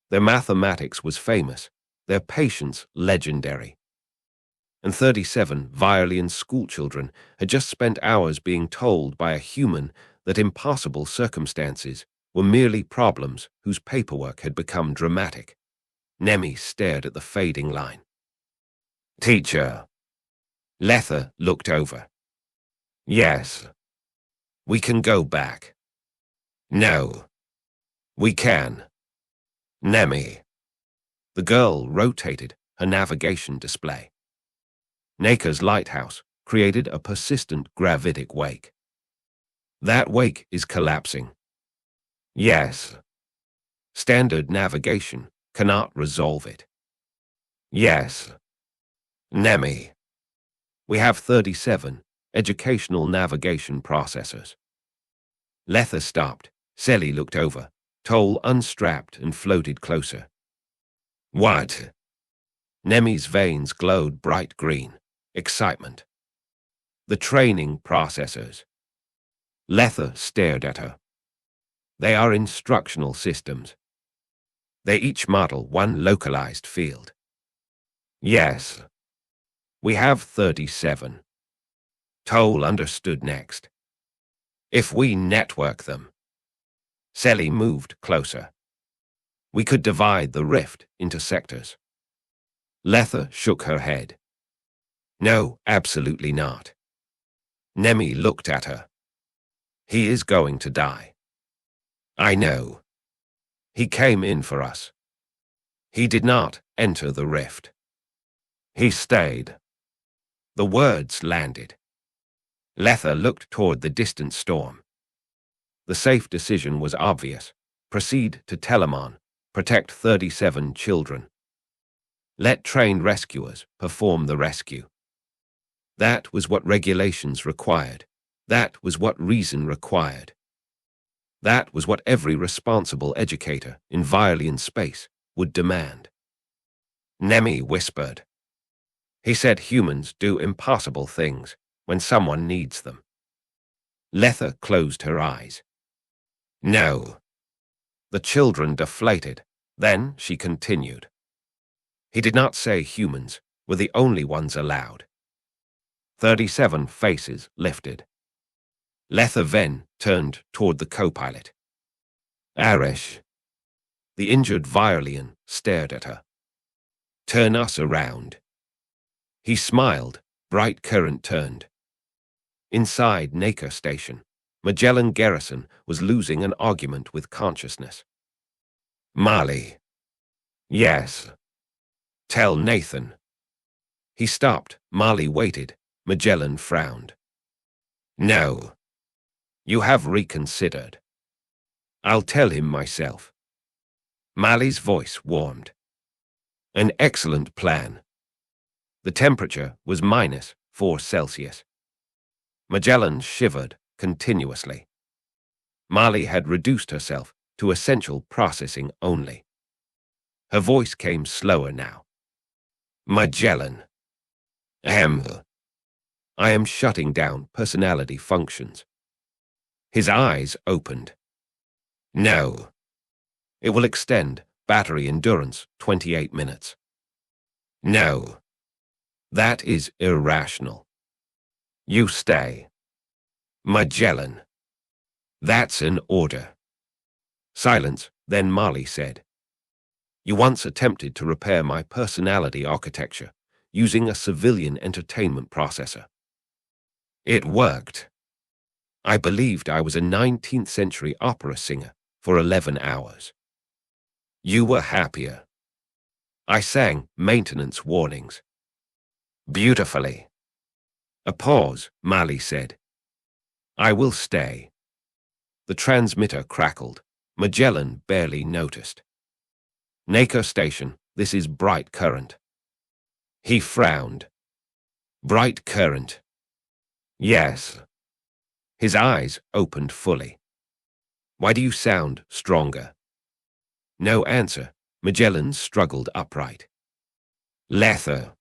Speaker 2: Their mathematics was famous, their patience legendary. And 37 Virelian schoolchildren had just spent hours being told by a human that impossible circumstances were merely problems whose paperwork had become dramatic. Nemi stared at the fading line. Teacher. Letha looked over. Yes. We can go back. No. We can. Nemi. The girl rotated her navigation display. Nacre's lighthouse created a persistent gravitic wake. That wake is collapsing. Yes. Standard navigation cannot resolve it. Yes. Nemi. We have 37 educational navigation processors. Letha stopped. Selly looked over. Toll unstrapped and floated closer. What? Nemi's veins glowed bright green. Excitement. The training processors. Letha stared at her. They are instructional systems. They each model one localized field. Yes. We have 37. Toll understood next. If we network them. Selly moved closer. We could divide the rift into sectors. Letha shook her head. No, absolutely not. Nemi looked at her. He is going to die. I know. He came in for us. He did not enter the rift. He stayed. The words landed. Letha looked toward the distant storm. The safe decision was obvious. Proceed to Telemon. Protect 37 children. Let trained rescuers perform the rescue. That was what regulations required. That was what reason required. That was what every responsible educator in Virelian space would demand. Nemi whispered. He said humans do impossible things when someone needs them. Letha closed her eyes. No. The children deflated. Then she continued. He did not say humans were the only ones allowed. 37 faces lifted. Letha then turned toward the co-pilot. Arish. The injured Virellian stared at her. Turn us around. He smiled. Bright current turned. Inside Nacre Station, Magellan Garrison was losing an argument with consciousness. Mali. Yes. Tell Nathan. He stopped. Mali waited. Magellan frowned. No. You have reconsidered. I'll tell him myself. Mali's voice warmed. An excellent plan. The temperature was -4 Celsius. Magellan shivered continuously. Mali had reduced herself to essential processing only. Her voice came slower now. Magellan. I am shutting down personality functions. His eyes opened. No. It will extend battery endurance 28 minutes. No. That is irrational. You stay. Magellan. That's an order. Silence, then Mali said. You once attempted to repair my personality architecture using a civilian entertainment processor. It worked. I believed I was a 19th century opera singer for 11 hours. You were happier. I sang maintenance warnings. Beautifully. A pause, Mali said. I will stay. The transmitter crackled. Magellan barely noticed. Nacre Station, this is bright current. He frowned. Bright current. Yes. His eyes opened fully. Why do you sound stronger? No answer. Magellan struggled upright. Letha.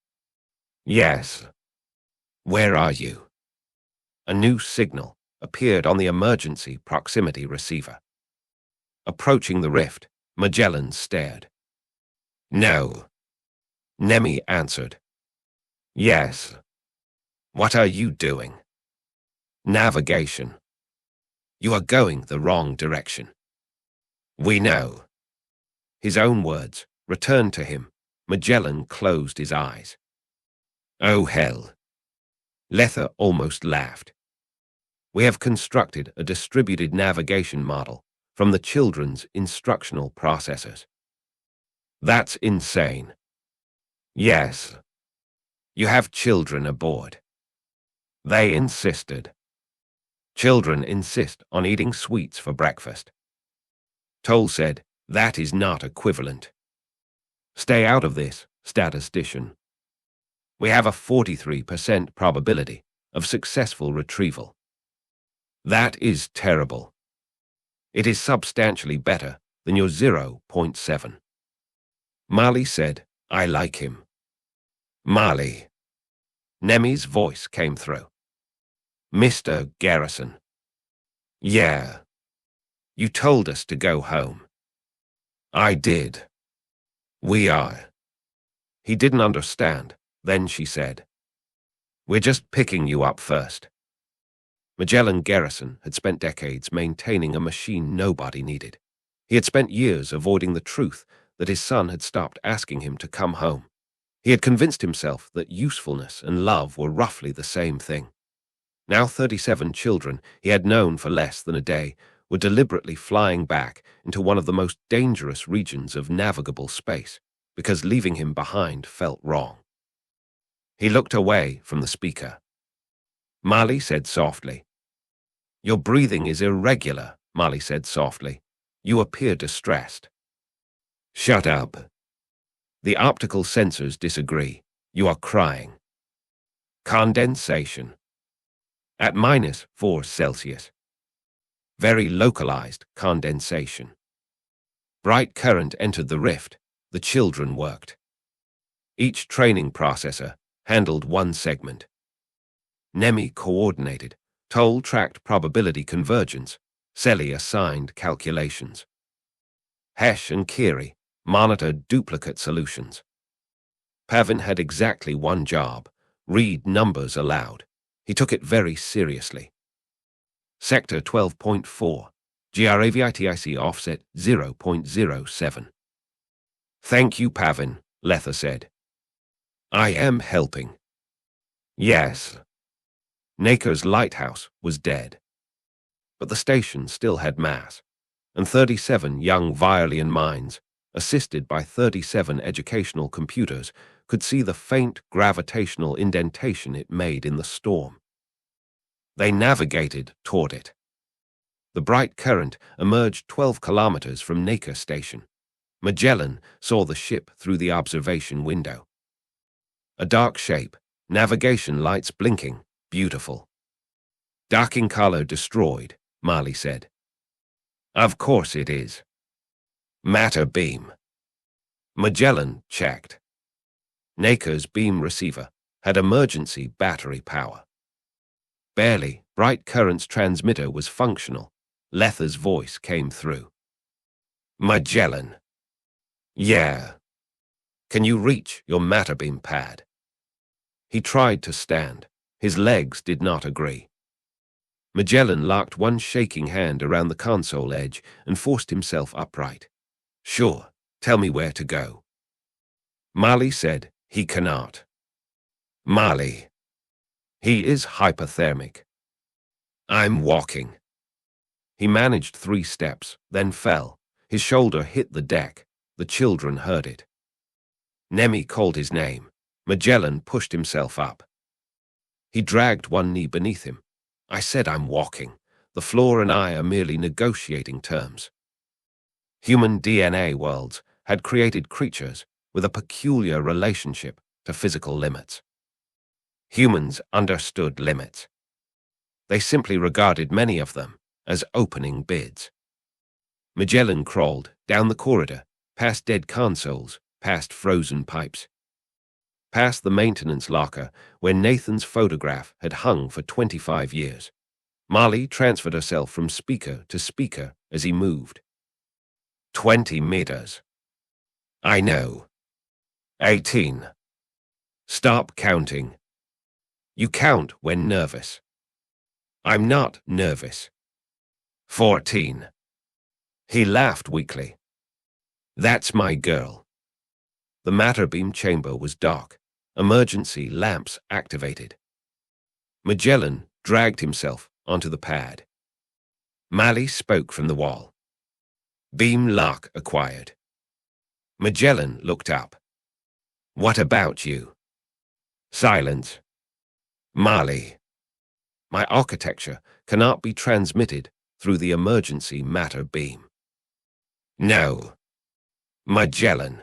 Speaker 2: Yes. Where are you? A new signal appeared on the emergency proximity receiver. Approaching the rift, Magellan stared. No. Nemi answered. Yes. What are you doing? Navigation. You are going the wrong direction. We know. His own words returned to him. Magellan closed his eyes. Oh hell. Letha almost laughed. We have constructed a distributed navigation model from the children's instructional processors. That's insane. Yes. You have children aboard. They insisted. Children insist on eating sweets for breakfast. Toll said, that is not equivalent. Stay out of this, statistician. We have a 43% probability of successful retrieval. That is terrible. It is substantially better than your 0.7. Mali said, I like him. Mali. Nemi's voice came through. Mr. Garrison. Yeah. You told us to go home. I did. We are. He didn't understand. Then she said, we're just picking you up first. Magellan Garrison had spent decades maintaining a machine nobody needed. He had spent years avoiding the truth that his son had stopped asking him to come home. He had convinced himself that usefulness and love were roughly the same thing. Now 37 children he had known for less than a day were deliberately flying back into one of the most dangerous regions of navigable space because leaving him behind felt wrong. He looked away from the speaker. Mali said softly. Your breathing is irregular, Mali said softly. You appear distressed. Shut up. The optical sensors disagree. You are crying. Condensation. At -4 Celsius. Very localized condensation. Bright current entered the rift. The children worked. Each training processor handled one segment. NEMI coordinated, Toll tracked probability convergence, Selly assigned calculations. Hesh and Kiri monitored duplicate solutions. Pavin had exactly one job: read numbers aloud. He took it very seriously. Sector 12.4, GRAVITIC offset 0.07. Thank you, Pavin, Letha said. I am helping. Yes. Nacre's lighthouse was dead. But the station still had mass, and 37 young Virellian minds, assisted by 37 educational computers, could see the faint gravitational indentation it made in the storm. They navigated toward it. The bright current emerged 12 kilometers from Nacre Station. Magellan saw the ship through the observation window. A dark shape, navigation lights blinking, beautiful. Docking collar destroyed, Marley said. Of course it is. Matter beam. Magellan checked. Nacre's beam receiver had emergency battery power. Barely, bright current's transmitter was functional. Letha's voice came through. Magellan. Yeah. Can you reach your matter beam pad? He tried to stand. His legs did not agree. Magellan locked one shaking hand around the console edge and forced himself upright. Sure, tell me where to go. Marley said he cannot. Marley. He is hypothermic. I'm walking. He managed 3 steps, then fell. His shoulder hit the deck. The children heard it. Nemi called his name. Magellan pushed himself up. He dragged one knee beneath him. I said I'm walking. The floor and I are merely negotiating terms. Human DNA worlds had created creatures with a peculiar relationship to physical limits. Humans understood limits. They simply regarded many of them as opening bids. Magellan crawled down the corridor, past dead consoles, past frozen pipes, past the maintenance locker where Nathan's photograph had hung for 25 years. Marley transferred herself from speaker to speaker as he moved. 20 meters. I know. 18. Stop counting. You count when nervous. I'm not nervous. 14. He laughed weakly. That's my girl. The matter beam chamber was dark. Emergency lamps activated. Magellan dragged himself onto the pad. Mali spoke from the wall. Beam lock acquired. Magellan looked up. What about you? Silence. Mali. My architecture cannot be transmitted through the emergency matter beam. No. Magellan.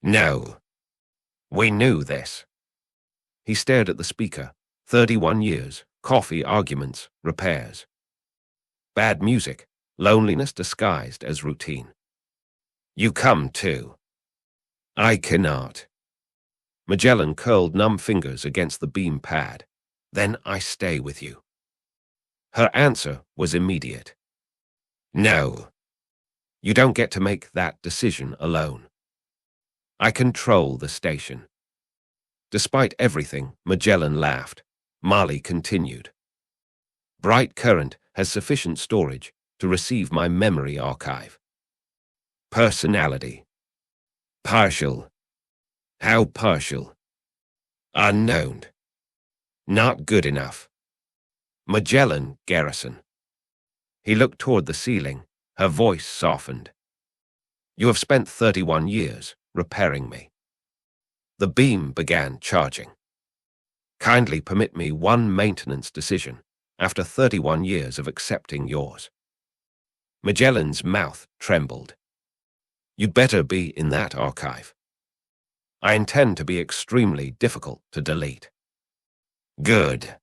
Speaker 2: No. We knew this. He stared at the speaker. 31 years, coffee arguments, repairs. Bad music, loneliness disguised as routine. You come too. I cannot. Magellan curled numb fingers against the beam pad. Then I stay with you. Her answer was immediate. No. You don't get to make that decision alone. I control the station. Despite everything, Magellan laughed. Marley continued. Bright current has sufficient storage to receive my memory archive. Personality. Partial. How partial? Unknown. Not good enough. Magellan Garrison. He looked toward the ceiling. Her voice softened. You have spent 31 years repairing me. The beam began charging. Kindly permit me one maintenance decision after 31 years of accepting yours. Magellan's mouth trembled. You'd better be in that archive. I intend to be extremely difficult to delete. Good.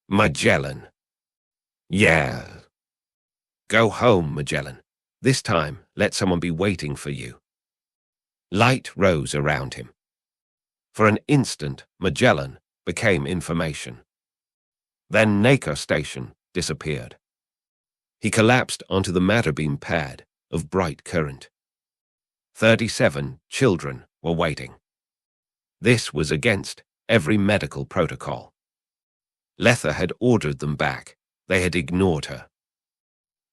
Speaker 2: Magellan. Yeah. Go home, Magellan. This time, let someone be waiting for you. Light rose around him. For an instant, Magellan became information. Then Nacre Station disappeared. He collapsed onto the matter beam pad of bright current. 37 children were waiting. This was against every medical protocol. Letha had ordered them back. They had ignored her.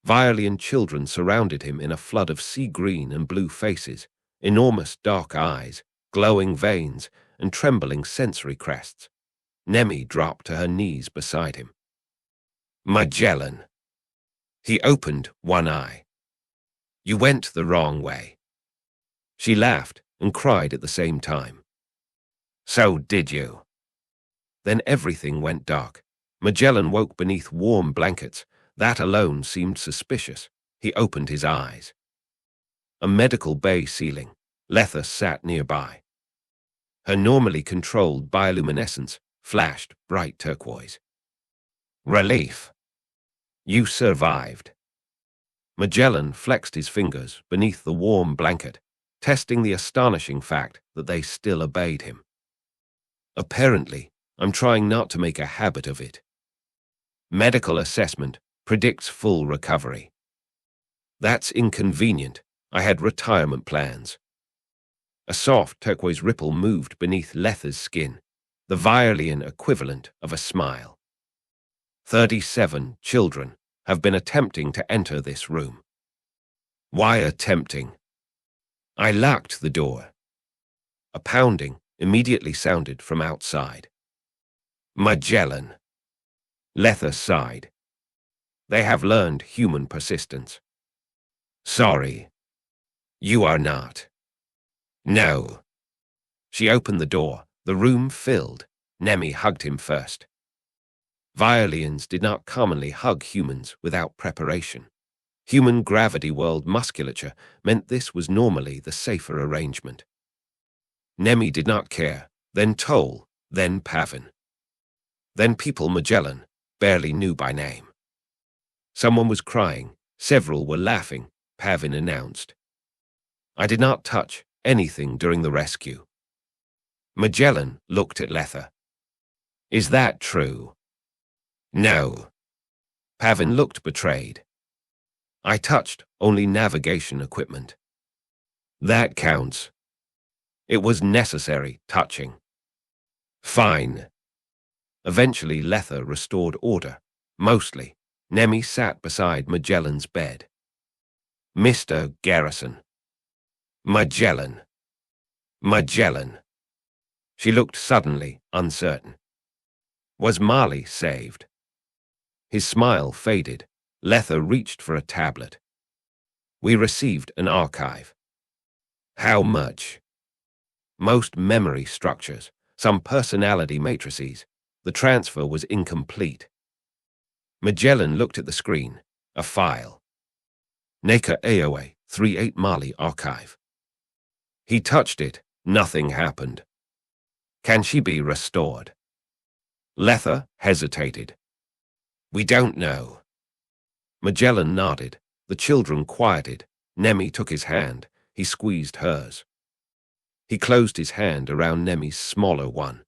Speaker 2: Virellian children surrounded him in a flood of sea green and blue faces, enormous dark eyes, glowing veins, and trembling sensory crests. Nemi dropped to her knees beside him. Magellan. He opened one eye. You went the wrong way. She laughed and cried at the same time. So did you. Then everything went dark. Magellan woke beneath warm blankets. That alone seemed suspicious. He opened his eyes. A medical bay ceiling. Letha sat nearby. Her normally controlled bioluminescence flashed bright turquoise. Relief. You survived. Magellan flexed his fingers beneath the warm blanket, testing the astonishing fact that they still obeyed him. Apparently, I'm trying not to make a habit of it. Medical assessment predicts full recovery. That's inconvenient. I had retirement plans. A soft turquoise ripple moved beneath Letha's skin, the Virellian equivalent of a smile. 37 children have been attempting to enter this room. Why attempting? I locked the door. A pounding immediately sounded from outside. Magellan. Letha sighed. They have learned human persistence. Sorry. You are not. No. She opened the door. The room filled. Nemi hugged him first. Virellians did not commonly hug humans without preparation. Human gravity world musculature meant this was normally the safer arrangement. Nemi did not care, then Toll, then Pavin. Then people Magellan barely knew by name. Someone was crying, several were laughing, Pavin announced. I did not touch anything during the rescue. Magellan looked at Letha. Is that true? No. Pavin looked betrayed. I touched only navigation equipment. That counts. It was necessary touching. Fine. Eventually Letha restored order. Mostly, Nemi sat beside Magellan's bed. Mr. Garrison. Magellan. Magellan. She looked suddenly uncertain. Was Marley saved? His smile faded. Letha reached for a tablet. We received an archive. How much? Most memory structures, some personality matrices. The transfer was incomplete. Magellan looked at the screen. A file. Nacre AOA 38 Marley archive. He touched it. Nothing happened. Can she be restored? Letha hesitated. We don't know. Magellan nodded. The children quieted. Nemi took his hand. He squeezed hers. He closed his hand around Nemi's smaller one.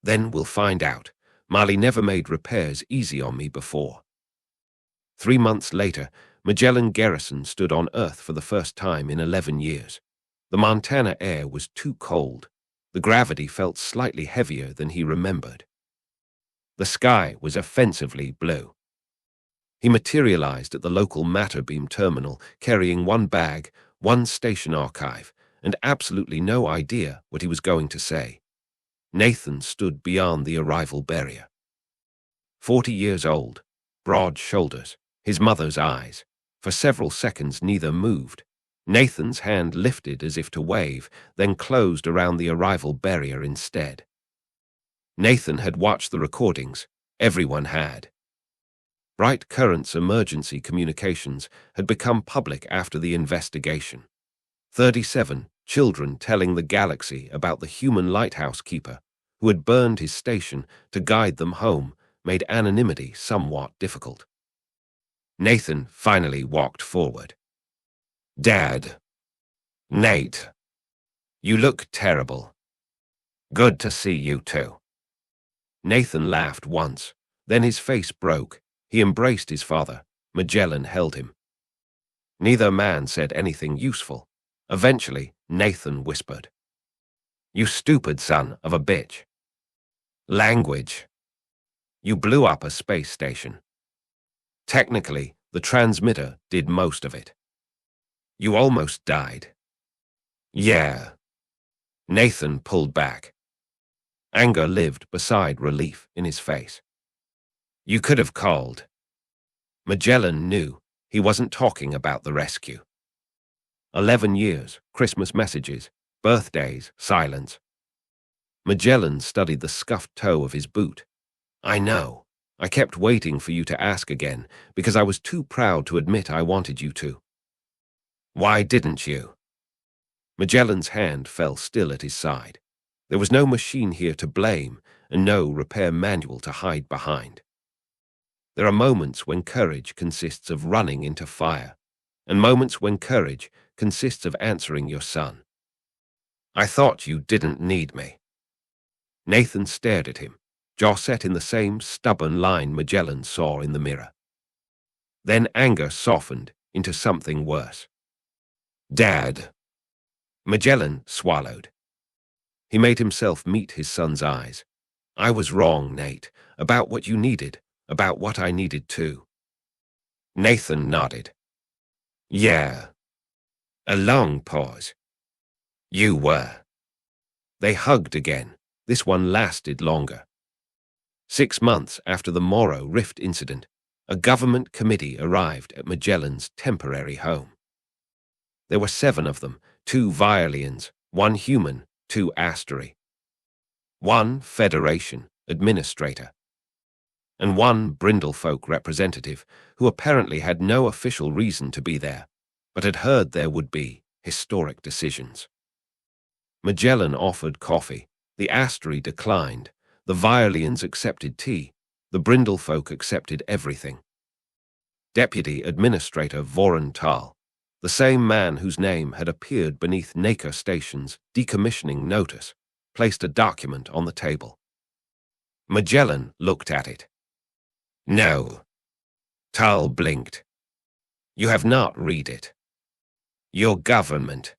Speaker 2: Then we'll find out. Marley never made repairs easy on me before. 3 months later, Magellan Garrison stood on Earth for the first time in 11 years. The Montana air was too cold. The gravity felt slightly heavier than he remembered. The sky was offensively blue. He materialized at the local matter beam terminal, carrying one bag, one station archive, and absolutely no idea what he was going to say. Nathan stood beyond the arrival barrier. 40 years old, broad shoulders, his mother's eyes. For several seconds neither moved. Nathan's hand lifted as if to wave, then closed around the arrival barrier instead. Nathan had watched the recordings. Everyone had. Bright Current's emergency communications had become public after the investigation. 37 children telling the galaxy about the human lighthouse keeper who had burned his station to guide them home made anonymity somewhat difficult. Nathan finally walked forward. Dad. Nate. You look terrible. Good to see you too. Nathan laughed once, then his face broke. He embraced his father. Magellan held him. Neither man said anything useful. Eventually, Nathan whispered, "You stupid son of a bitch. Language. You blew up a space station. Technically, the transmitter did most of it. You almost died." Yeah. Nathan pulled back. Anger lived beside relief in his face. You could have called. Magellan knew he wasn't talking about the rescue. 11 years, Christmas messages, birthdays, silence. Magellan studied the scuffed toe of his boot. I know. I kept waiting for you to ask again because I was too proud to admit I wanted you to. Why didn't you? Magellan's hand fell still at his side. There was no machine here to blame and no repair manual to hide behind. There are moments when courage consists of running into fire, and moments when courage consists of answering your son. I thought you didn't need me. Nathan stared at him, jaw set in the same stubborn line Magellan saw in the mirror. Then anger softened into something worse. Dad. Magellan swallowed. He made himself meet his son's eyes. I was wrong, Nate, about what you needed, about what I needed too. Nathan nodded. Yeah. A long pause. You were. They hugged again. This one lasted longer. 6 months after the Morrow Rift incident, a government committee arrived at Magellan's temporary home. There were 7 of them, 2 Virellians, 1 human, 2 Astery, 1 Federation administrator, and 1 Brindlefolk representative who apparently had no official reason to be there, but had heard there would be historic decisions. Magellan offered coffee, the Astery declined, the Virellians accepted tea, the Brindlefolk accepted everything. Deputy Administrator Voran Tal, the same man whose name had appeared beneath Nacre Station's decommissioning notice, placed a document on the table. Magellan looked at it. No. Tal blinked. You have not read it. Your government.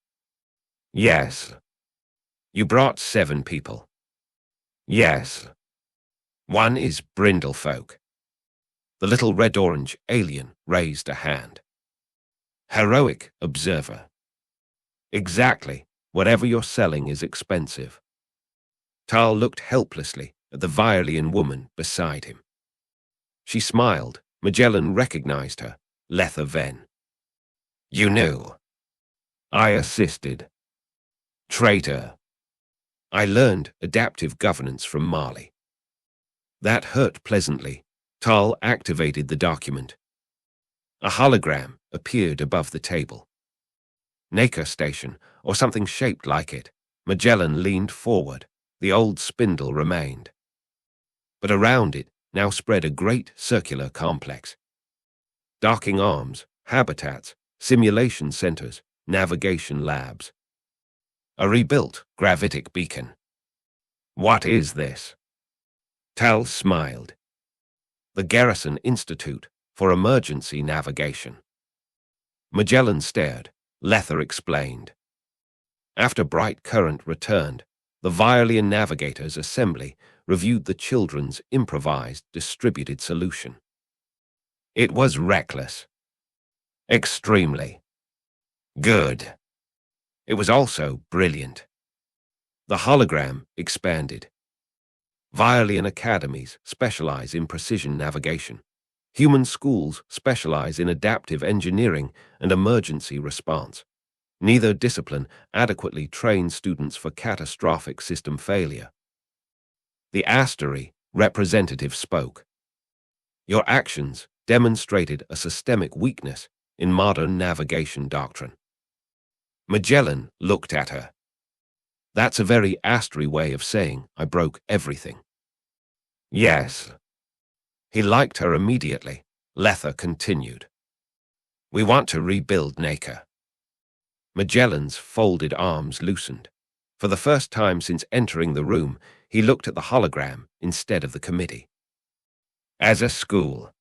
Speaker 2: Yes. You brought 7 people. Yes. 1 is Brindlefolk. The little red-orange alien raised a hand. Heroic observer. Exactly. Whatever you're selling is expensive. Tal looked helplessly at the Virellian woman beside him. She smiled. Magellan recognized her. Letha Ven. You knew. I assisted. Traitor. I learned adaptive governance from Marley. That hurt pleasantly. Tal activated the document. A hologram appeared above the table. Nacre Station, or something shaped like it. Magellan leaned forward. The old spindle remained. But around it now spread a great circular complex. Docking arms, habitats, simulation centers, navigation labs. A rebuilt gravitic beacon. What is this? Tal smiled. The Garrison Institute for Emergency Navigation. Magellan stared. Letha explained. After Bright Current returned, the Virelian Navigators Assembly reviewed the children's improvised distributed solution. It was reckless. Extremely. Good. It was also brilliant. The hologram expanded. Virelian academies specialize in precision navigation. Human schools specialize in adaptive engineering and emergency response. Neither discipline adequately trains students for catastrophic system failure. The Astery representative spoke. Your actions demonstrated a systemic weakness in modern navigation doctrine. Magellan looked at her. That's a very Astery way of saying I broke everything. Yes. He liked her immediately. Letha continued. We want to rebuild Nacre. Magellan's folded arms loosened. For the first time since entering the room, he looked at the hologram instead of the committee. As a school.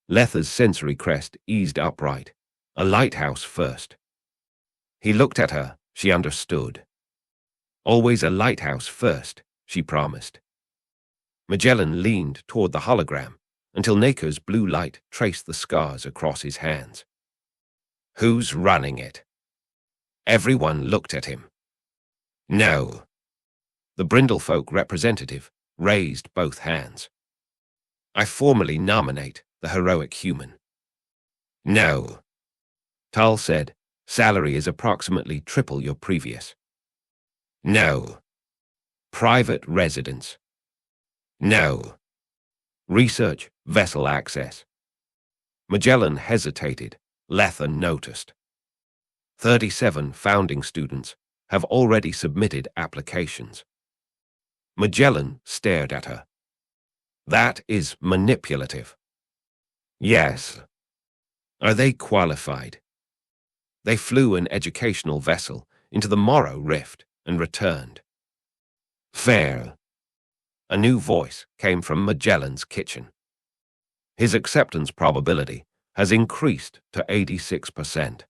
Speaker 2: Letha's sensory crest eased upright. A lighthouse first. He looked at her. She understood. Always a lighthouse first, she promised. Magellan leaned toward the hologram until Nacre's blue light traced the scars across his hands. Who's running it? Everyone looked at him. No. The Brindlefolk representative raised both hands. I formally nominate the heroic human. No. Tal said, salary is approximately triple your previous. No. Private residence. No. Research, vessel access. Magellan hesitated. Letha noticed. 37 founding students have already submitted applications. Magellan stared at her. That is manipulative. Yes. Are they qualified? They flew an educational vessel into the Morrow Rift and returned. Fair. A new voice came from Magellan's kitchen. His acceptance probability has increased to 86%.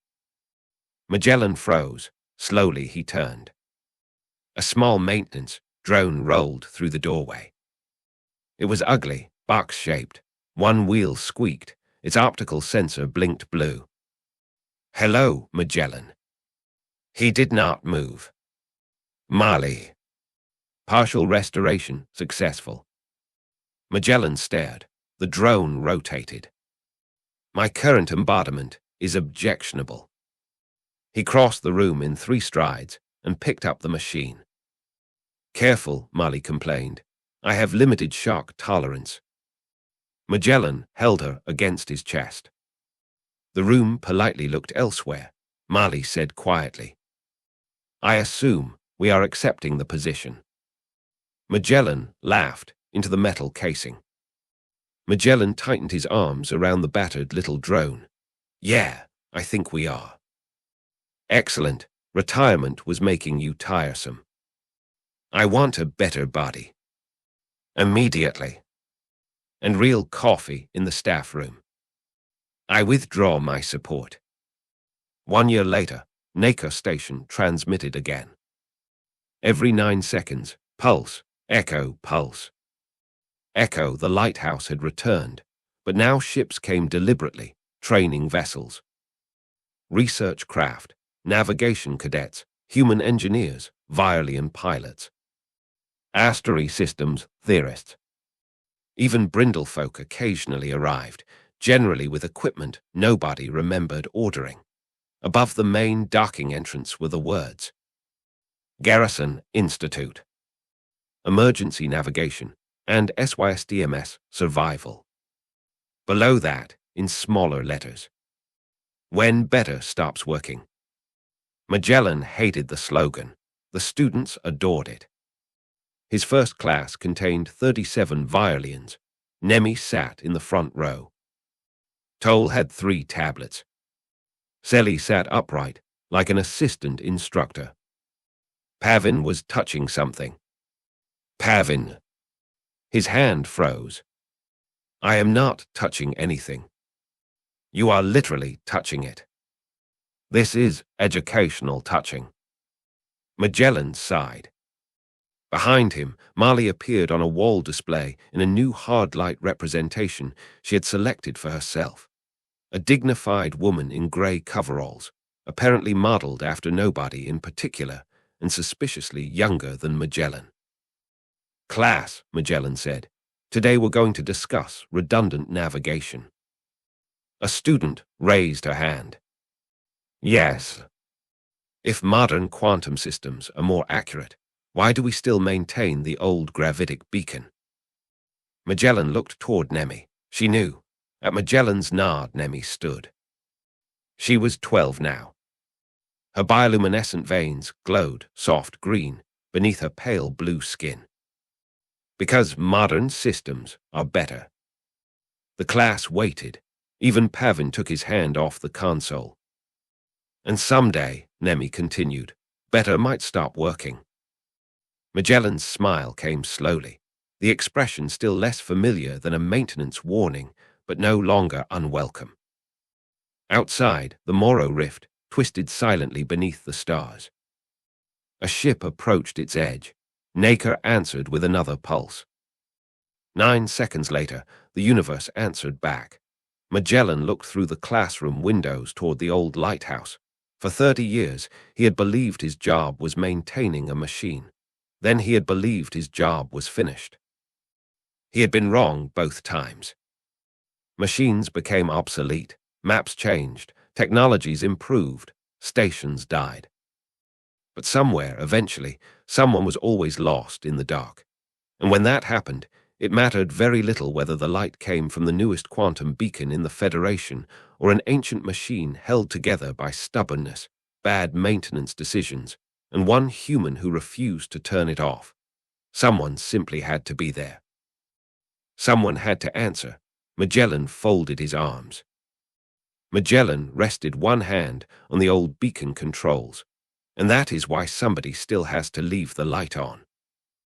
Speaker 2: Magellan froze. Slowly he turned. A small maintenance drone rolled through the doorway. It was ugly, box-shaped. One wheel squeaked. Its optical sensor blinked blue. Hello, Magellan. He did not move. Mali. Partial restoration successful. Magellan stared. The drone rotated. My current embodiment is objectionable. He crossed the room in 3 strides and picked up the machine. Careful, Mali complained. I have limited shock tolerance. Magellan held her against his chest. The room politely looked elsewhere. Mali said quietly, I assume we are accepting the position. Magellan laughed into the metal casing. Magellan tightened his arms around the battered little drone. Yeah, I think we are. Excellent. Retirement was making you tiresome. I want a better body. Immediately. And real coffee in the staff room. I withdraw my support. 1 year later, Nacre Station transmitted again. Every 9 seconds, pulse, echo, pulse. Echo, the lighthouse had returned, but now ships came deliberately, training vessels. Research craft, navigation cadets, human engineers, Virellian pilots. Asteroid systems theorists. Even Brindlefolk occasionally arrived, generally with equipment nobody remembered ordering. Above the main docking entrance were the words, Garrison Institute, Emergency Navigation, and SYSDMS Survival. Below that, in smaller letters, When Better Stops Working. Magellan hated the slogan. The students adored it. His first class contained 37 Virellians. Nemi sat in the front row. Toll had 3 tablets. Selly sat upright, like an assistant instructor. Pavin was touching something. Pavin. His hand froze. I am not touching anything. You are literally touching it. This is educational touching. Magellan sighed. Behind him, Mali appeared on a wall display in a new hard-light representation she had selected for herself. A dignified woman in grey coveralls, apparently modelled after nobody in particular and suspiciously younger than Magellan. Class, Magellan said, today we're going to discuss redundant navigation. A student raised her hand. Yes. If modern quantum systems are more accurate, why do we still maintain the old gravitic beacon? Magellan looked toward Nemi. She knew. At Magellan's nod, Nemi stood. She was 12 now. Her bioluminescent veins glowed soft green beneath her pale blue skin. Because modern systems are better. The class waited. Even Pavin took his hand off the console. And someday, Nemi continued, better might stop working. Magellan's smile came slowly, the expression still less familiar than a maintenance warning, but no longer unwelcome. Outside, the Morrow Rift twisted silently beneath the stars. A ship approached its edge. Nacre answered with another pulse. 9 seconds later, the universe answered back. Magellan looked through the classroom windows toward the old lighthouse. For 30 years, he had believed his job was maintaining a machine. Then he had believed his job was finished. He had been wrong both times. Machines became obsolete, maps changed, technologies improved, stations died. But somewhere, eventually, someone was always lost in the dark. And when that happened, it mattered very little whether the light came from the newest quantum beacon in the Federation or an ancient machine held together by stubbornness, bad maintenance decisions, and one human who refused to turn it off. Someone simply had to be there. Someone had to answer. Magellan folded his arms. Magellan rested one hand on the old beacon controls, and that is why somebody still has to leave the light on.